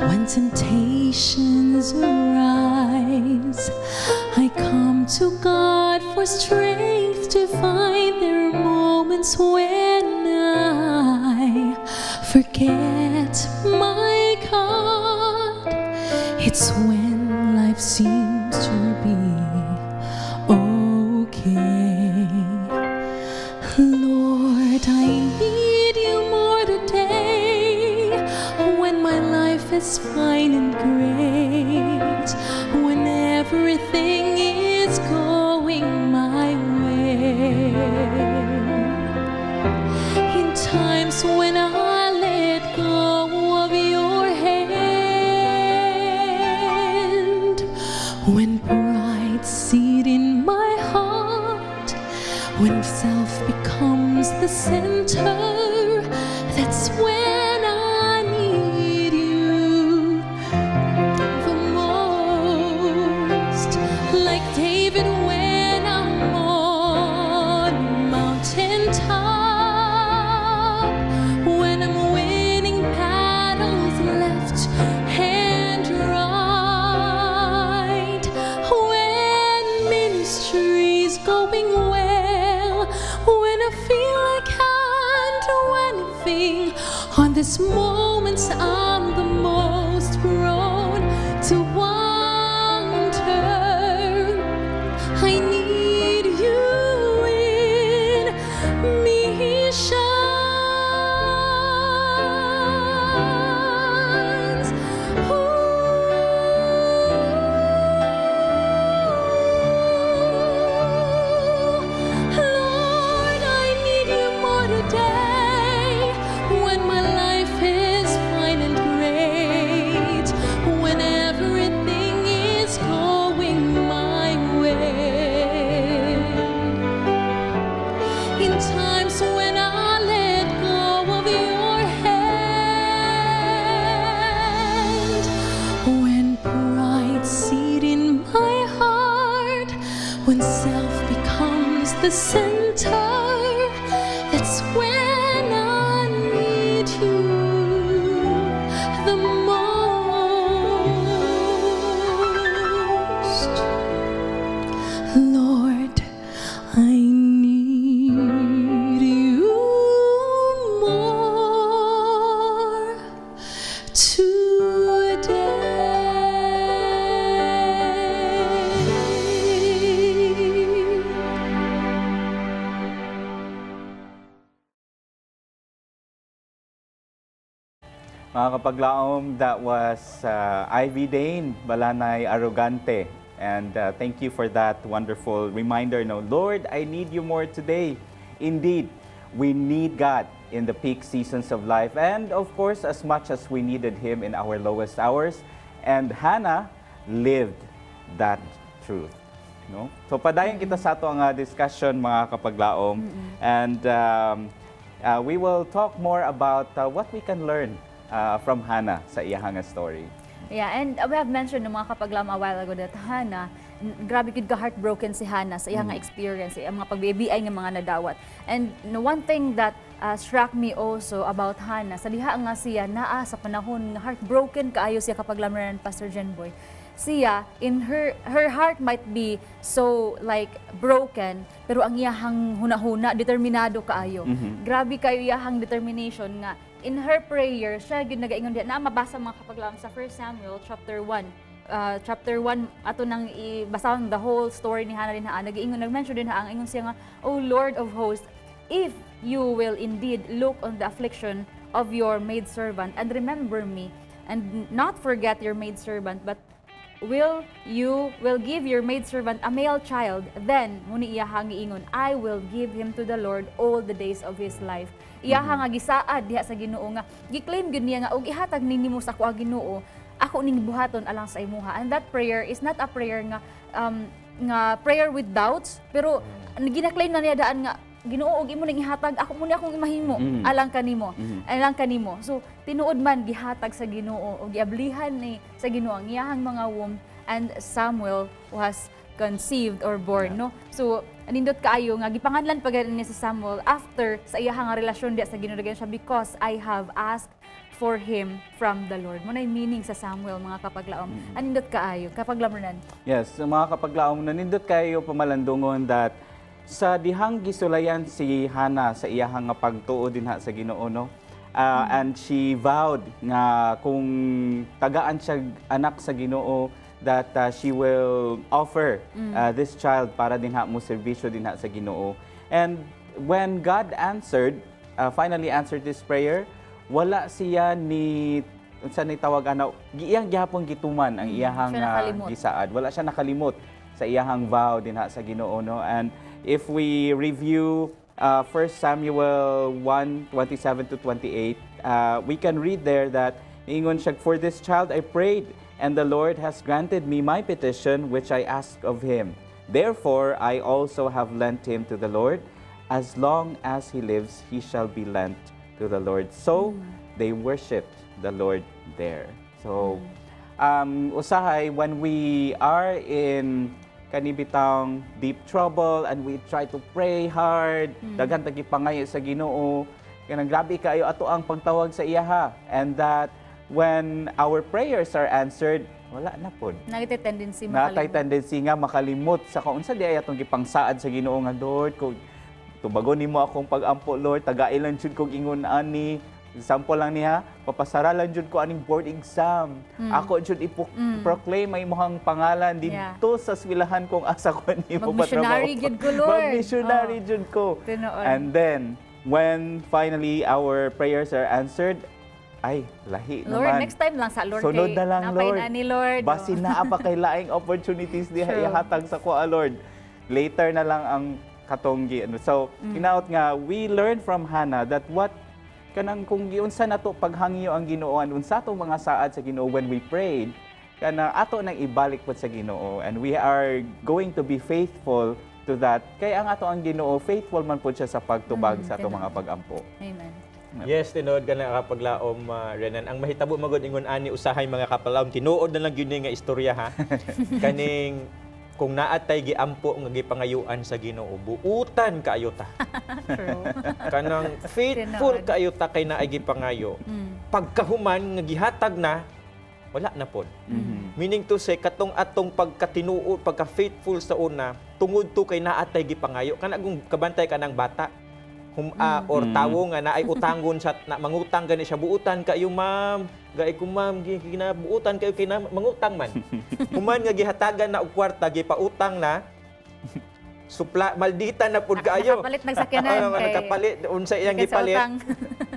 When temptations arise, I come to God for strength to find. There are moments when I forget my God. It's when life seems to be okay. Lord, I need you more today when my life is fine and great, when everything is going my way. In times when I let go of your hand, when pride seat in my heart, when self becomes the center, that's when I need you the most. Like David when I'm on a mountain top, when I'm winning battles left and right, when ministry's going well, when I feel I can't do anything. On this moment, I'm the most prone to wander. I need you in missions. Lord, I need you more today when my life is fine and great, when everything is going my way. In times when I let go of your hand, when pride seat in my heart, when self becomes the center, that's when I need you the most. Lord, I need you more today. Mga kapaglaom, that was Ivy Dane, Balanay Arrogante. And thank you for that wonderful reminder. No, Lord, I need you more today. Indeed, we need God in the peak seasons of life. And of course, as much as we needed Him in our lowest hours. And Hannah lived that truth. No? So padayon kita sa ato ang discussion, mga kapaglaom. And we will talk more about what we can learn from Hannah sa iyahang story. Yeah, and we have mentioned ng mga kapaglam a while ago that Hannah, grabe gid ka heartbroken si Hannah sa iyang experience, sa iyang mga pagbibiay nga mga nadawat. And one thing that struck me also about Hannah, sa diha nga siya naa sa panahon nga heartbroken kaayo siya kapaglamaran Pastor Jenboy. Siya, in her heart might be so like broken, pero ang iyahang hunahuna, determinado kaayo. Grabe kayo iyahang determination nga. In her prayer, siya gyud nagaingon diha na mabasa mga kapaglaom sa 1 Samuel chapter 1. Chapter 1 ato nang ibasahon the whole story ni Hannah din ha. Nag-mention din ha ang ingon siya nga, "O Lord of hosts, if you will indeed look on the affliction of your maidservant and remember me and not forget your maidservant, but will give your maidservant a male child, then muni iyahang giingon, I will give him to the Lord all the days of his life." Iyahang nga gisaad diha sa Ginoo nga gi-claim gyud niya nga og ihatag ninimo sa ako Ginoo, ako ning buhaton alang sa imuha. And that prayer is not a prayer nga prayer with doubts, pero gina-claim na niya daan nga Ginoo og imo ning ihatag, ako muni akong imahimo alang kanimo. Alang kanimo. So tinuod man gihatag sa Ginoo og giablihan ni sa Ginoo ang iyahang mga womb, and Samuel was conceived or born, no? So nindot kaayo nga gipanganlan pa gani ni sa Samuel after sa iyahang relasyon diya sa Ginoo siya, because I have asked for him from the Lord. Mo na meaning sa Samuel, mga kapaglaom. Anindot kaayo kapaglamonan. Yes, mga kapaglaom, nanindot kayo pamalandungon that sa dihang gisulayan si Hannah sa iyahang nga pagtuo dinha sa Ginoo, no? And she vowed nga kung tagaan siya anak sa Ginoo that she will offer this child para dinha mo serbisyo dinha sa Ginoo. And when God answered, finally answered this prayer, wala siya ni unsa ni tawag ana iyang gihapon gituman ang iyahang Siya nakalimot. gisaad. Wala siya nakalimot sa iyahang vow dinha sa Ginoo, no? And if we review 1 Samuel 1:27 to 28, we can read there that ingon siya, "For this child I prayed, and the Lord has granted me my petition which I asked of him. Therefore I also have lent him to the Lord. As long as he lives, he shall be lent to the Lord." So they worshipped the Lord there. So usahay, when we are in kanibitang deep trouble and we try to pray hard, daghan tagi pangayo sa Ginoo, kanang grabe kayo ato ang pagtawag sa iya ha. And that when our prayers are answered, wala na pod. Nagite tendency Natay makalimot. tendency nga makalimot sa kung unsa di ay atong gipangsaad sa Ginoo nga, Lord, kung tubagon nimo akong pag-ampo, Lord, tagailan jud kog ingon ani. Example lang niya, papasaralan jud ko aning board exam. Ako jud i-proclaim ay imong pangalan dito sa eskwelahan kung asa ko nimo Mag-missionary jud ko, Lord. Mag-missionary jud ko. Tinuod. And then when finally our prayers are answered, ay lahi Lord, naman. next time lang sa Lord. Sunod kay na lang, napay Lord. na ni Lord. Basin na pa kay laing opportunities di True. ihatag sa ko, Lord. Later na lang ang katonggi. So, kinaot nga, we learned from Hannah that what kanang kung giunsa nato paghangyo ang Ginoo, unsa to mga saad sa Ginoo when we prayed, kana ato nang ibalik pod sa Ginoo, and we are going to be faithful to that. Kay ang ato ang Ginoo, faithful man pod siya sa pagtubag sa ato tinuod. mga pag-ampo. Amen. Yes, tinuod ka na kapaglaom, Renan. Ang mahitabo magod ingon ani usahay mga kapaglaom, tinuod na lang yun nga istorya ha. Kaning kung naatay giampo nga gipangayuan sa Ginoo, buutan kaayo ta. True. Kanang faithful Tinuod. kaayo ta kay naay gipangayo. Pagkahuman nga gihatag na, wala na pod. Meaning to say, katong atong pagkatinuod, pagka-faithful sa una, tungod to kay naatay gipangayo. Kana kung kabantay ka ng bata, or tawo nga naay utangon sa na mangutang gani siya, buutan kayo ma'am, gay ko ma'am ginabuutan kayo kay na mangutang man. Human nga gihatagan na og kwarta gipautang na, supla maldita na pud kaayo. Nakapalit nagsakyanan kay Nakapalit unsa iyang kay sa gipalit. utang.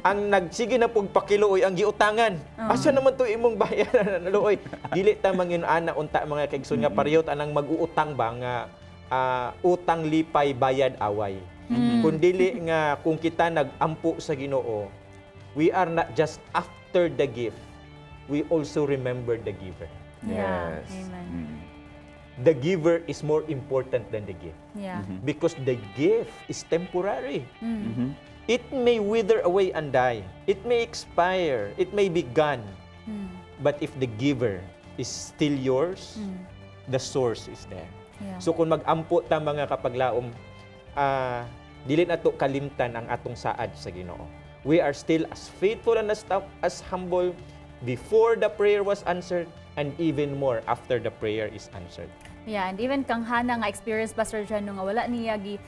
Ang nagsige na pug pakiluoy ang giutangan. Asa naman to imong bayaran luoy? Dili ta mangin ana unta mga kaigsoon nga parehot anang mag-uutang ba nga utang lipay bayad away. Kung dili nga kung kita nag-ampo sa Ginoo, we are not just after the gift, we also remember the giver. Yeah. Yes. Amen. The giver is more important than the gift Yeah. because the gift is temporary. Mhm. It may wither away and die. It may expire. It may be gone. But if the giver is still yours, the source is there. Yeah. So kung mag-ampo ta mga kapaglaom, dili nato kalimtan ang atong saad sa Ginoo. We are still as faithful and as humble before the prayer was answered and even more after the prayer is answered. Yeah, and even kang Hana nga experience Pastor Jano nga wala niya gi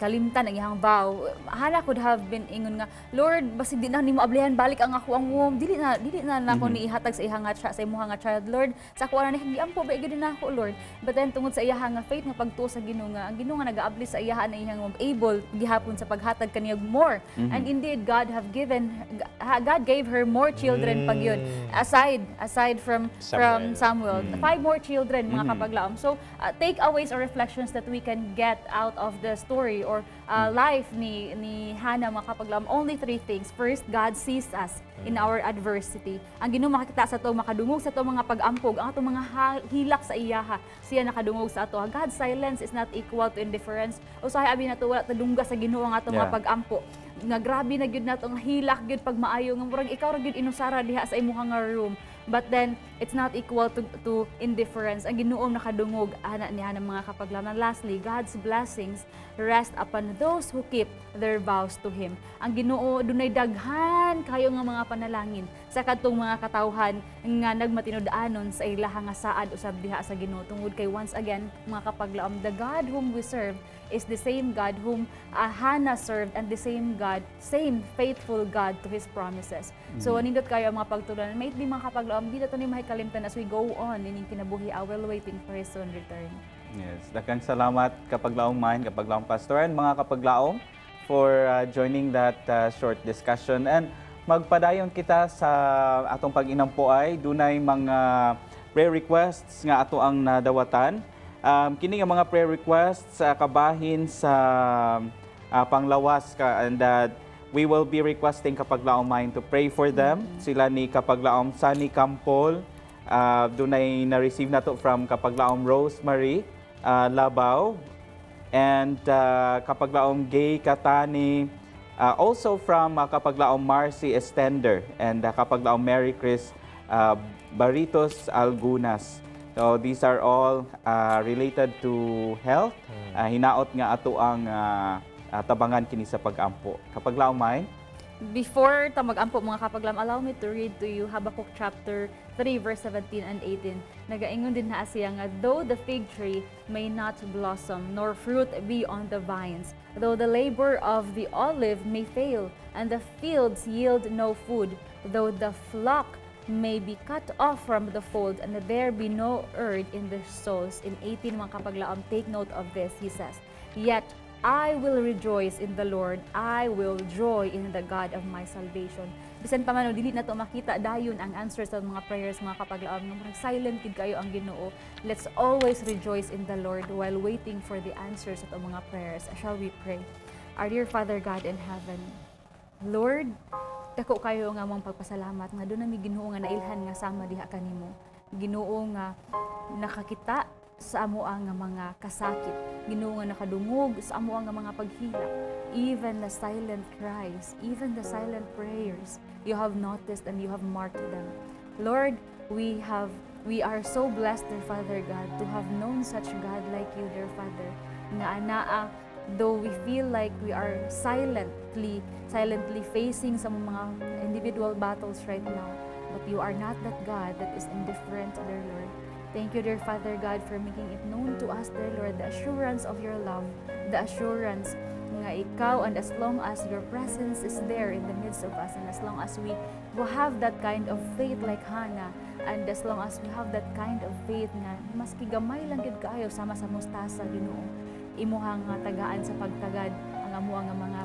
kalimtan ang iyang vow. Hana could have been ingon nga, Lord, basi di na nimo ablihan balik ang ako ang womb. Dili na nako ni ihatag sa ihang nga sa imong nga child, Lord. Sa ako ana ni ampo ba gyud na ako, Lord. But then tungod sa iyang nga faith nga pagtuo sa Ginoo nga, ang Ginoo nga nagaabli sa iyahan na iyang womb, able gihapon sa paghatag kaniyag more. And indeed God gave her more children pag yun. Aside from Samuel. 5 more children mga kapaglaom. So, takeaways or reflections that we can get out of the story or life ni Hannah mga kapaglaom. Only 3 things. First, God sees us in our adversity. Ang Ginoo makakita sa to, makadungog sa to mga pag-ampog, ang ato mga hilak sa iyaha, siya nakadungog sa ato. God's silence is not equal to indifference. Usahay abi nato wala tadungga sa Ginoo ang ato mga pag-ampo. Nga grabe na gyud nato nga hilak gyud pag maayo nga murag ikaw ra gyud inusara diha sa imong nga room. But then it's not equal to indifference. Ang Ginoo nakadungog ana niya ng mga kapaglaman. Lastly, God's blessings rest upon those who keep their vows to Him. Ang Ginoo dunay daghan kayo nga mga panalangin sa kadtong mga katawhan nga nagmatinud-anon sa ilaha nga saad usab diha sa Ginoo. Tungod kay once again mga kapaglaom, the God whom we serve is the same God whom Hannah served and the same God, same faithful God to His promises. So nindot kayo ang mga pagtulungan. May di mga kapaglaom, di na ito ni mahikalimtan as we go on ining kinabuhi while waiting for His soon return. Yes, daghang salamat kapaglaong man, kapaglaong pastor, and mga kapaglaong for joining that short discussion. And magpadayon kita sa atong pag-inampuay, dunay mga prayer requests nga ato ang nadawatan. Kini nga mga prayer requests kabahin sa panglawas and we will be requesting kapaglaong man to pray for them. Sila ni kapaglaong Sunny Campol, dunay na-receive na to from kapaglaong Rosemary Labaw, and kapaglaong Gay Katani, also from kapaglaong Marcy Estender, and kapaglaong Mary Chris Baritos Algunas. So these are all related to health. Hinaot nga ato ang tabangan kini sa pag-ampo. Kapaglaong may Before ta mag-ampo mga kapaglam, allow me to read to you Habakkuk chapter 3 verse 17 and 18. Nagaingon din na siya nga, though the fig tree may not blossom, nor fruit be on the vines, though the labor of the olive may fail, and the fields yield no food, though the flock may be cut off from the fold, and there be no herd in the stalls. In 18 mga kapaglaom, take note of this, he says, yet I will rejoice in the Lord, I will joy in the God of my salvation. Bisan pa man, dili na to makita dayon ang answers sa mga prayers mga kapaglaom. Nung silent kid kayo ang Ginoo, let's always rejoice in the Lord while waiting for the answers sa mga prayers. Shall we pray? Our dear Father God in heaven, Lord, dako kayo nga mong pagpasalamat nga doon nami Ginoo nga nailhan nga sama diha kanimo. Ginoo nga nakakita sa amo ang mga kasakit. Ginoo nga nakadungog sa amo ang mga paghilak. Even the silent cries, even the silent prayers, you have noticed and you have marked them. Lord, we are so blessed, dear Father God, to have known such God like you, dear Father. Nga anaa, though we feel like we are silently facing some mga individual battles right now, but you are not that God that is indifferent, dear Lord. Thank you, dear Father God, for making it known to us, dear Lord, the assurance of your love, the assurance nga ikaw, and as long as your presence is there in the midst of us, and as long as we will have that kind of faith like Hannah, and as long as we have that kind of faith nga maski gamay lang gid kaayo sama sa mustasa, Ginoo, imuhang tagaan sa pagtagad ang amo nga mga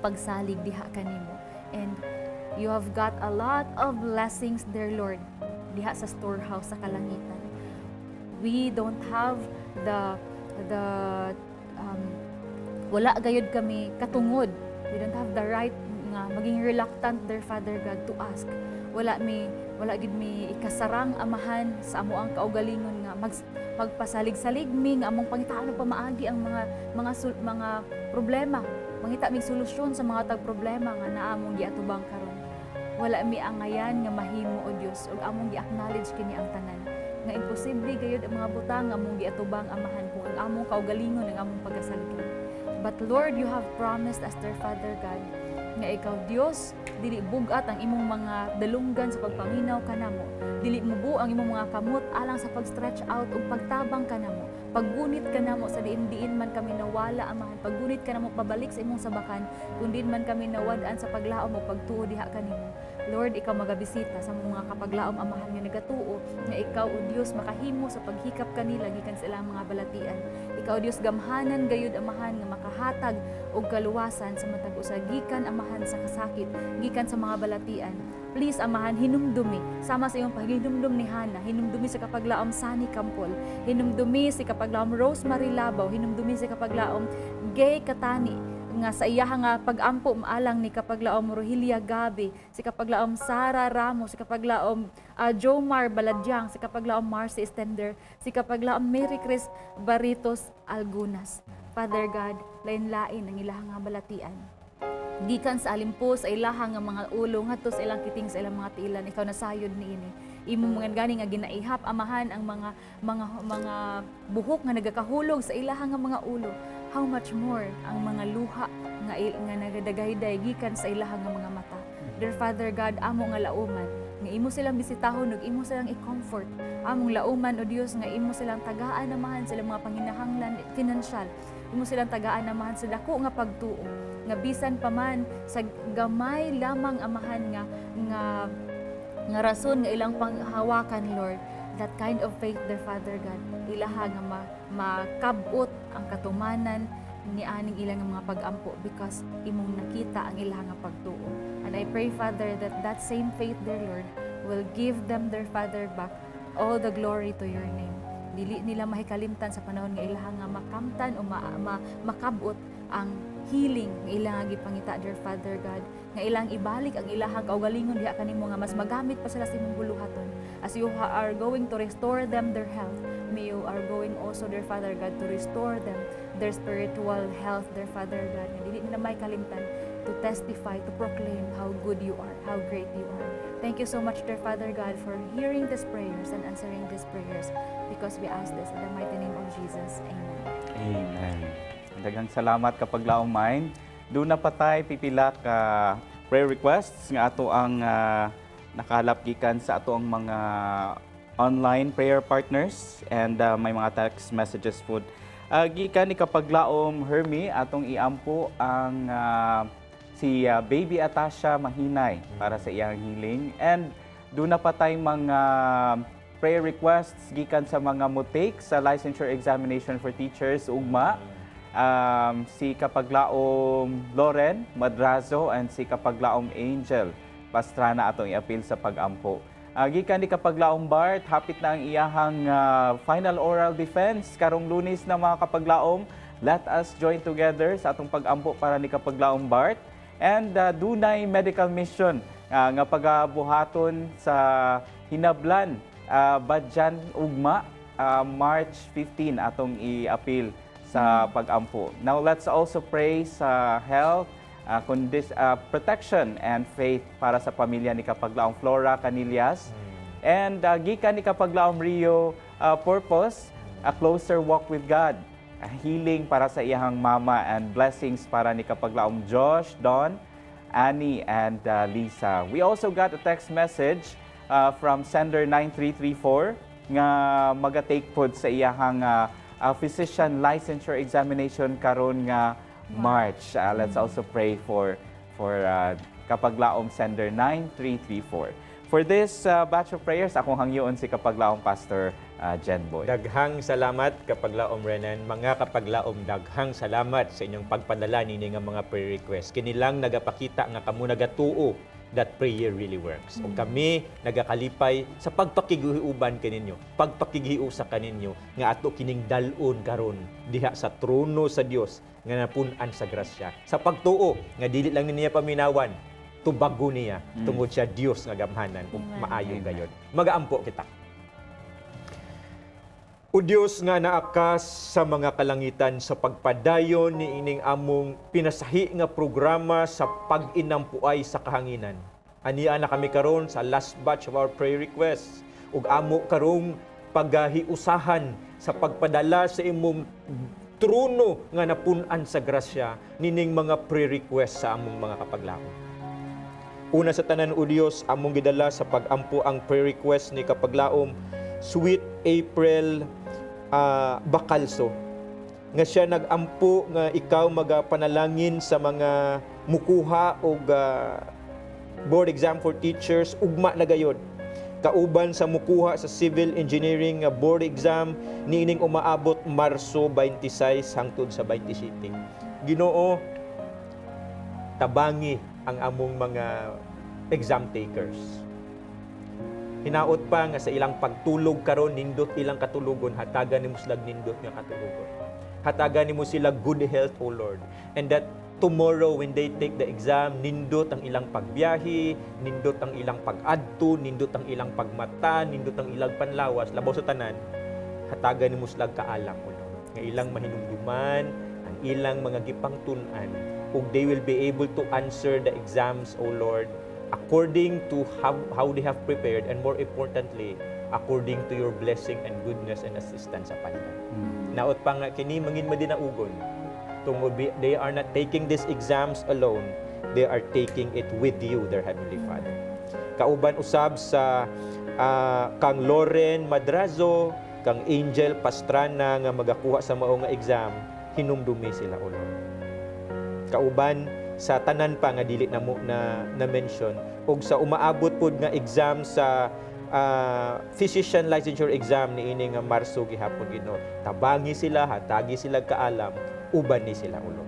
pagsalig diha kanimo. And you have got a lot of blessings, dear Lord, diha sa storehouse sa kalangitan. We don't have wala gayud kami katungod. We don't have the right nga maging reluctant, dear Father God, to ask. Wala gid mi ikasarang amahan sa amo ang kaugalingon nga magpasalig-salig mi nga among pangitaano pa maagi ang mga problema. Mangita mig solusyon sa mga tag problema nga naa among giatubang karon. Wala mi angayan nga mahimo o Dios ug among gi-acknowledge kini ang tanan nga imposible gayud ang mga butang nga among giatubang amahan kung ang among kaugalingon ang among pagasaligay. But Lord, you have promised us, dear Father God, nga ikaw Dios dili bugat ang imong mga dalunggan sa pagpaminaw kanamo, dili mubo ang imong mga kamot alang sa pag-stretch out ug pagtabang kanamo, paggunit kanamo sa diin man kami nawala amahan, paggunit kanamo pabalik sa imong sabakan kung diin man kami nawad-an sa paglaom o pagtuo diha kanimo. Lord, ikaw magabisita sa mga kapaglaom amahan nga nagatuo nga ikaw o Dios makahimo sa paghikap kanila gikan sa ilang mga balatian. Ikaw Dios gamhanan gayud amahan nga makahatag og kaluwasan sa matag usa gikan amahan sa kasakit, gikan sa mga balatian. Please amahan, hinumdumi sama sa iyong paghinumdum ni Hannah, hinumdumi sa kapaglaom Sunny Campol, hinumdumi si kapaglaom Rosemary Labaw, hinumdumi si kapaglaom Gay Katani, nga sa iya nga pag-ampo maalang ni kapaglaom Rohilia Gabi, si kapaglaom Sara Ramos, si kapaglaom Jomar Baladyang, si kapaglaom Marcy Estender, si kapaglaom Mary Chris Baritos Algunas. Father God, lain-lain ang ilahang nga balatian. Gikan sa alimpo sa ilahang nga mga ulo ngadto sa ilang kiting sa ilang mga tiilan, ikaw nasayod niini. Imo mga gani nga ginaihap amahan ang mga buhok nga nagakahulog sa ilahang nga mga ulo. How much more ang mga luha nga nagadagayday gikan sa ilahang nga mga mata. Dear Father God, amo nga lauman nga imo silang bisitahon ug imo silang i-comfort. Among lauman o Dios nga imo silang tagaan amahan sa ilang mga panginahanglan financial. imo silang tagaan amahan sa dako nga pagtuo nga bisan pa man sa gamay lamang amahan nga rason nga ilang panghawakan, Lord, that kind of faith, their Father God, ilaha nga makabot ang katumanan ni aning ilang mga pag-ampo because imong nakita ang ilang nga pagtuo. And I pray, Father, that that same faith, dear Lord, will give them their Father back all the glory to your name. Dili nila mahikalimtan sa panahon nga ilang nga makamtan o makabot ang healing nga ilang nga gipangita, dear Father God, nga ilang ibalik ang ilang kaugalingon diha kanimo nga mas magamit pa sila sa imong buluhaton. As you are going to restore them their health, may you are going also, dear Father God, to restore them their spiritual health, their Father God, nga dili nila may kalimtan to testify, to proclaim how good you are, how great you are. Thank you so much, dear Father God, for hearing these prayers and answering these prayers, because we ask this in the mighty name of Jesus. Amen. Amen. Daghang salamat kapag laong mind. Doon na patay pipila ka prayer requests nga ato ang nakalap gikan sa ato ang mga online prayer partners and may mga text messages po. Gikan ni kapag laom Hermie atong iampo ang si Baby Atasha Mahinay para sa iyang healing, and doon na patay mga prayer requests gikan sa mga mutake sa licensure examination for teachers ugma. Si Kapaglaom Loren Madrazo and si Kapaglaom Angel Pastrana atong i-appeal sa pag-ampo. Gikan ni Kapaglaom Bart, hapit na ang iyahang final oral defense karong Lunes na mga Kapaglaom. Let us join together sa atong pag-ampo para ni Kapaglaom Bart. And dunay medical mission nga pagabuhaton sa Hinablan, Badjan Ugma, March 15 atong i-appeal sa pag-ampo. Now let's also pray sa health, protection and faith para sa pamilya ni Kapaglaom Flora Canillas. And gikan ni Kapaglaom Rio purpose, a closer walk with God, a healing para sa iyang mama, and blessings para ni Kapaglaom Josh, Don, Annie, and Lisa. We also got a text message from sender 9334 nga maga-take pod sa iyang physician licensure examination karon nga March. Let's also pray for Kapaglaom sender 9334. For this batch of prayers, akong hangyoon si Kapaglaom Pastor Jen Boy. Daghang salamat Kapaglaom Renan. Mga Kapaglaom, daghang salamat sa inyong pagpadala nini nga mga prayer request. Kinilang nagapakita nga kamo nagatuo that prayer really works. O kami nagakalipay sa pagpakigiuban kaninyo, pagpakigiu sa kaninyo nga ato kining dalon karon diha sa trono sa Dios nga napun-an sa grasya. Sa pagtuo nga dili lang niya paminawan, tubago niya tungod siya Dios nga gamhanan ug maayo gayon. Magaampo kita. O Diyos nga naakas sa mga kalangitan sa pagpadayon ni ining among pinasahi nga programa sa pag-inampuay sa kahanginan. Aniya na kami karon sa last batch of our prayer requests. Ug amo karong paghiusahan sa pagpadala sa imong trono nga napun-an sa grasya nining mga prayer requests sa among mga kapaglaom. Una sa tanan o Diyos, among gidala sa pag-ampo ang prayer request ni Kapaglaom Sweet April Bacalso, nga siya nag-ampo nga ikaw magapanalangin sa mga mukuha o board exam for teachers ugma na gayod. Kauban sa mukuha sa civil engineering board exam niining umaabot Marso 26 hangtod sa 27. Ginoo, tabangi ang among mga exam takers. Hinaot pa nga sa ilang pagtulog karon nindot ilang katulugon, hatagan nimo sila nindot nga katulugon. Hatagan nimo sila good health, O Lord. And that tomorrow when they take the exam, nindot ang ilang pagbiyahe, nindot ang ilang pag-adto, nindot ang ilang pagmata, nindot ang ilang panlawas, labaw sa tanan, hatagan nimo sila kaalam, O Lord. Nga ilang mahinumduman, ang ilang mga gipangtun-an, ug they will be able to answer the exams, O Lord, according to how they have prepared, and more importantly, according to your blessing and goodness and assistance sa kanila. Naot pa nga kini mangin madinaugon, tungod they are not taking these exams alone, they are taking it with you, their Heavenly Father. Kauban usab sa kang Loren Madrazo, kang Angel Pastrana nga magakuha sa mao nga exam, hinumdumi sila, O Lord. Kauban sa tanan pa nga dili na mo na mention ug sa umaabot pod nga exam sa physician licensure exam ni ini nga Marso gihapon, Ginoo. Tabangi sila, hatagi sila kaalam, uban ni sila, ulo.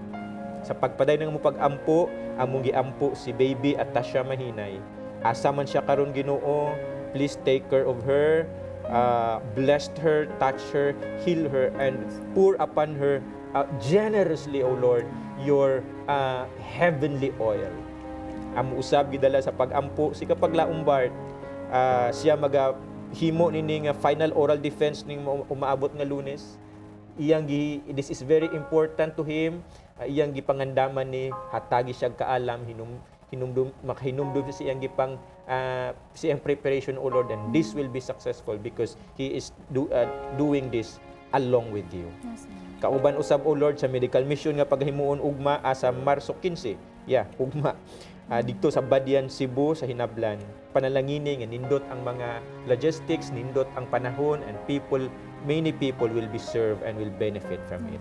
Sa pagpaday ng mo pag-ampo, among giampo si baby at Tasha Mahinay. Asa man siya karon, Ginoo, please take care of her, bless her, touch her, heal her, and pour upon her generously, O Lord, your heavenly oil. Amo usab gidala sa pag-ampo si Kapaglaom Bart, siya himo nini nga final oral defense ning umaabot nga Lunes. This is very important to him. Iyang gipangandaman ni hatagi siya kaalam, makahinumdum sa iyang gipang siyang preparation, O Lord, and this will be successful because he is doing this along with you. Yes, Kauban usab, O Lord, sa medical mission nga paghimuon ugma sa Marso 15. Ugma. Dito sa Badian, Cebu, sa Hinablan. Panalangini nga nindot ang mga logistics, nindot ang panahon, and many people will be served and will benefit from it.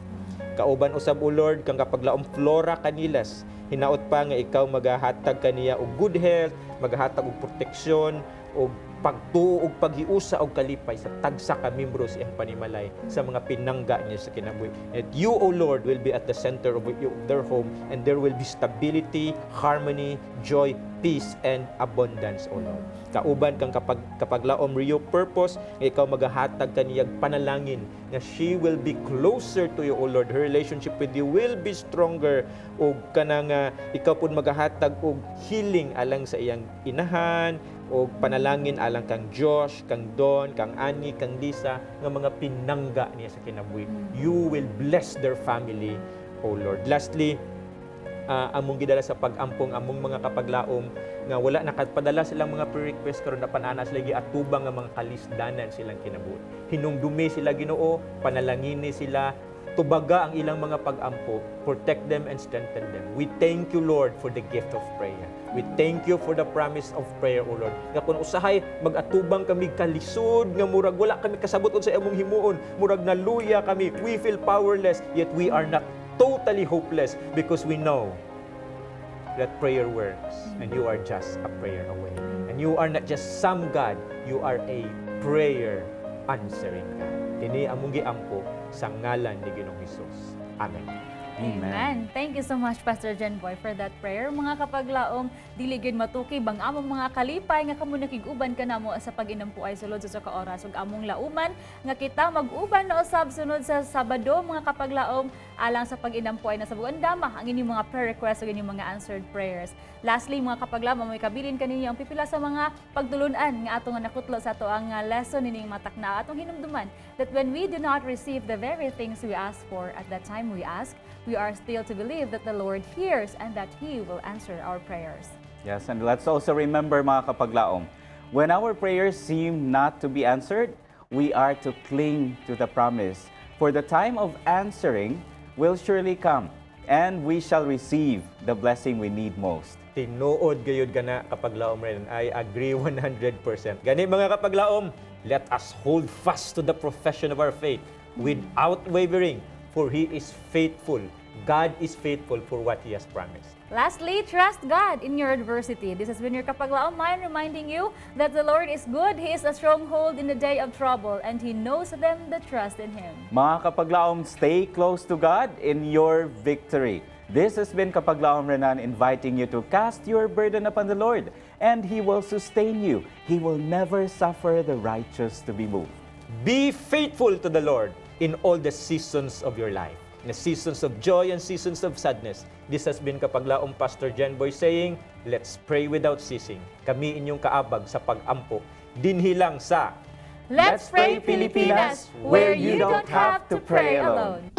Kauban usab, O Lord, kang Kapaglaom Flora Canilas, hinaot pa nga ikaw magahatag kaniya og good health, magahatag og proteksyon, og pagtuo og paghiusa og kalipay sa tagsa ka membro sa iyang panimalay sa mga pinangga niya sa kinabuhi. And you, O Lord, will be at the center of their home, and there will be stability, harmony, joy, peace, and abundance, O Lord. Kauban kang Kapaglaom Rio Purpose, nga ikaw magahatag kaniyag panalangin nga she will be closer to you, O Lord. Her relationship with you will be stronger, o kanang ikaw pud magahatag og healing alang sa iyang inahan, o panalangin alang kang Josh, kang Don, kang Annie, kang Lisa, nga mga pinangga niya sa kinabuhi. You will bless their family, O Lord. Lastly, among gidala sa pag-ampong among mga Kapaglaom nga wala nakapadala silang mga pre-request karon na panana sila giatubang nga mga kalisdanan silang kinabuhi. Hinumdumi sila, Ginoo, panalangini sila, tubaga ang ilang mga pag-ampo, protect them and strengthen them. We thank you, Lord, for the gift of prayer. We thank you for the promise of prayer, O Lord. Nga kung usahay, mag-atubang kami kalisod, nga murag wala kami kasabot sa among himuon, murag naluya kami, we feel powerless, yet we are not totally hopeless because we know that prayer works and you are just a prayer away. And you are not just some God, you are a prayer answering God. Kini among giampo sa ngalan ni Ginoong Hesus. Amen. Amen. Thank you so much, Pastor Jen Boy, for that prayer. Mga Kapaglaom, dili gid matuki bang among mga kalipay nga kamo nakig-uban kanamo sa pag-inampo ay sulod sa oras ug among lauman nga kita mag-uban na usab sunod sa Sabado, mga Kapaglaom, alang sa pag-inampo ay nasa buwan dama ang inyong mga prayer requests ug inyong mga answered prayers. Lastly, mga Kapaglaom, may kabilin kaninyo ang pipila sa mga pagtulunan nga atong nakutlo sa ato ang lesson nining matakna atong hinumduman that when we do not receive the very things we ask for at that time we ask, we are still to believe that the Lord hears and that He will answer our prayers. Yes, and let's also remember, mga Kapaglaom, when our prayers seem not to be answered, we are to cling to the promise. For the time of answering will surely come, and we shall receive the blessing we need most. Tinuod gayud gana Kapaglaom rin. I agree 100%. Gani mga Kapaglaom, let us hold fast to the profession of our faith without wavering, for He is faithful. God is faithful for what He has promised. Lastly, trust God in your adversity. This has been your Kapaglaom mind reminding you that the Lord is good. He is a stronghold in the day of trouble, and He knows them that trust in Him. Mga Kapaglaom, stay close to God in your victory. This has been Kapaglaom Renan inviting you to cast your burden upon the Lord, and He will sustain you. He will never suffer the righteous to be moved. Be faithful to the Lord in all the seasons of your life. In the seasons of joy and seasons of sadness. This has been Kapaglaom Pastor Jen Boy saying, let's pray without ceasing. Kami inyong kaabag sa pag-ampo. Dinhi lang sa Let's pray Pilipinas, where you don't have to pray alone.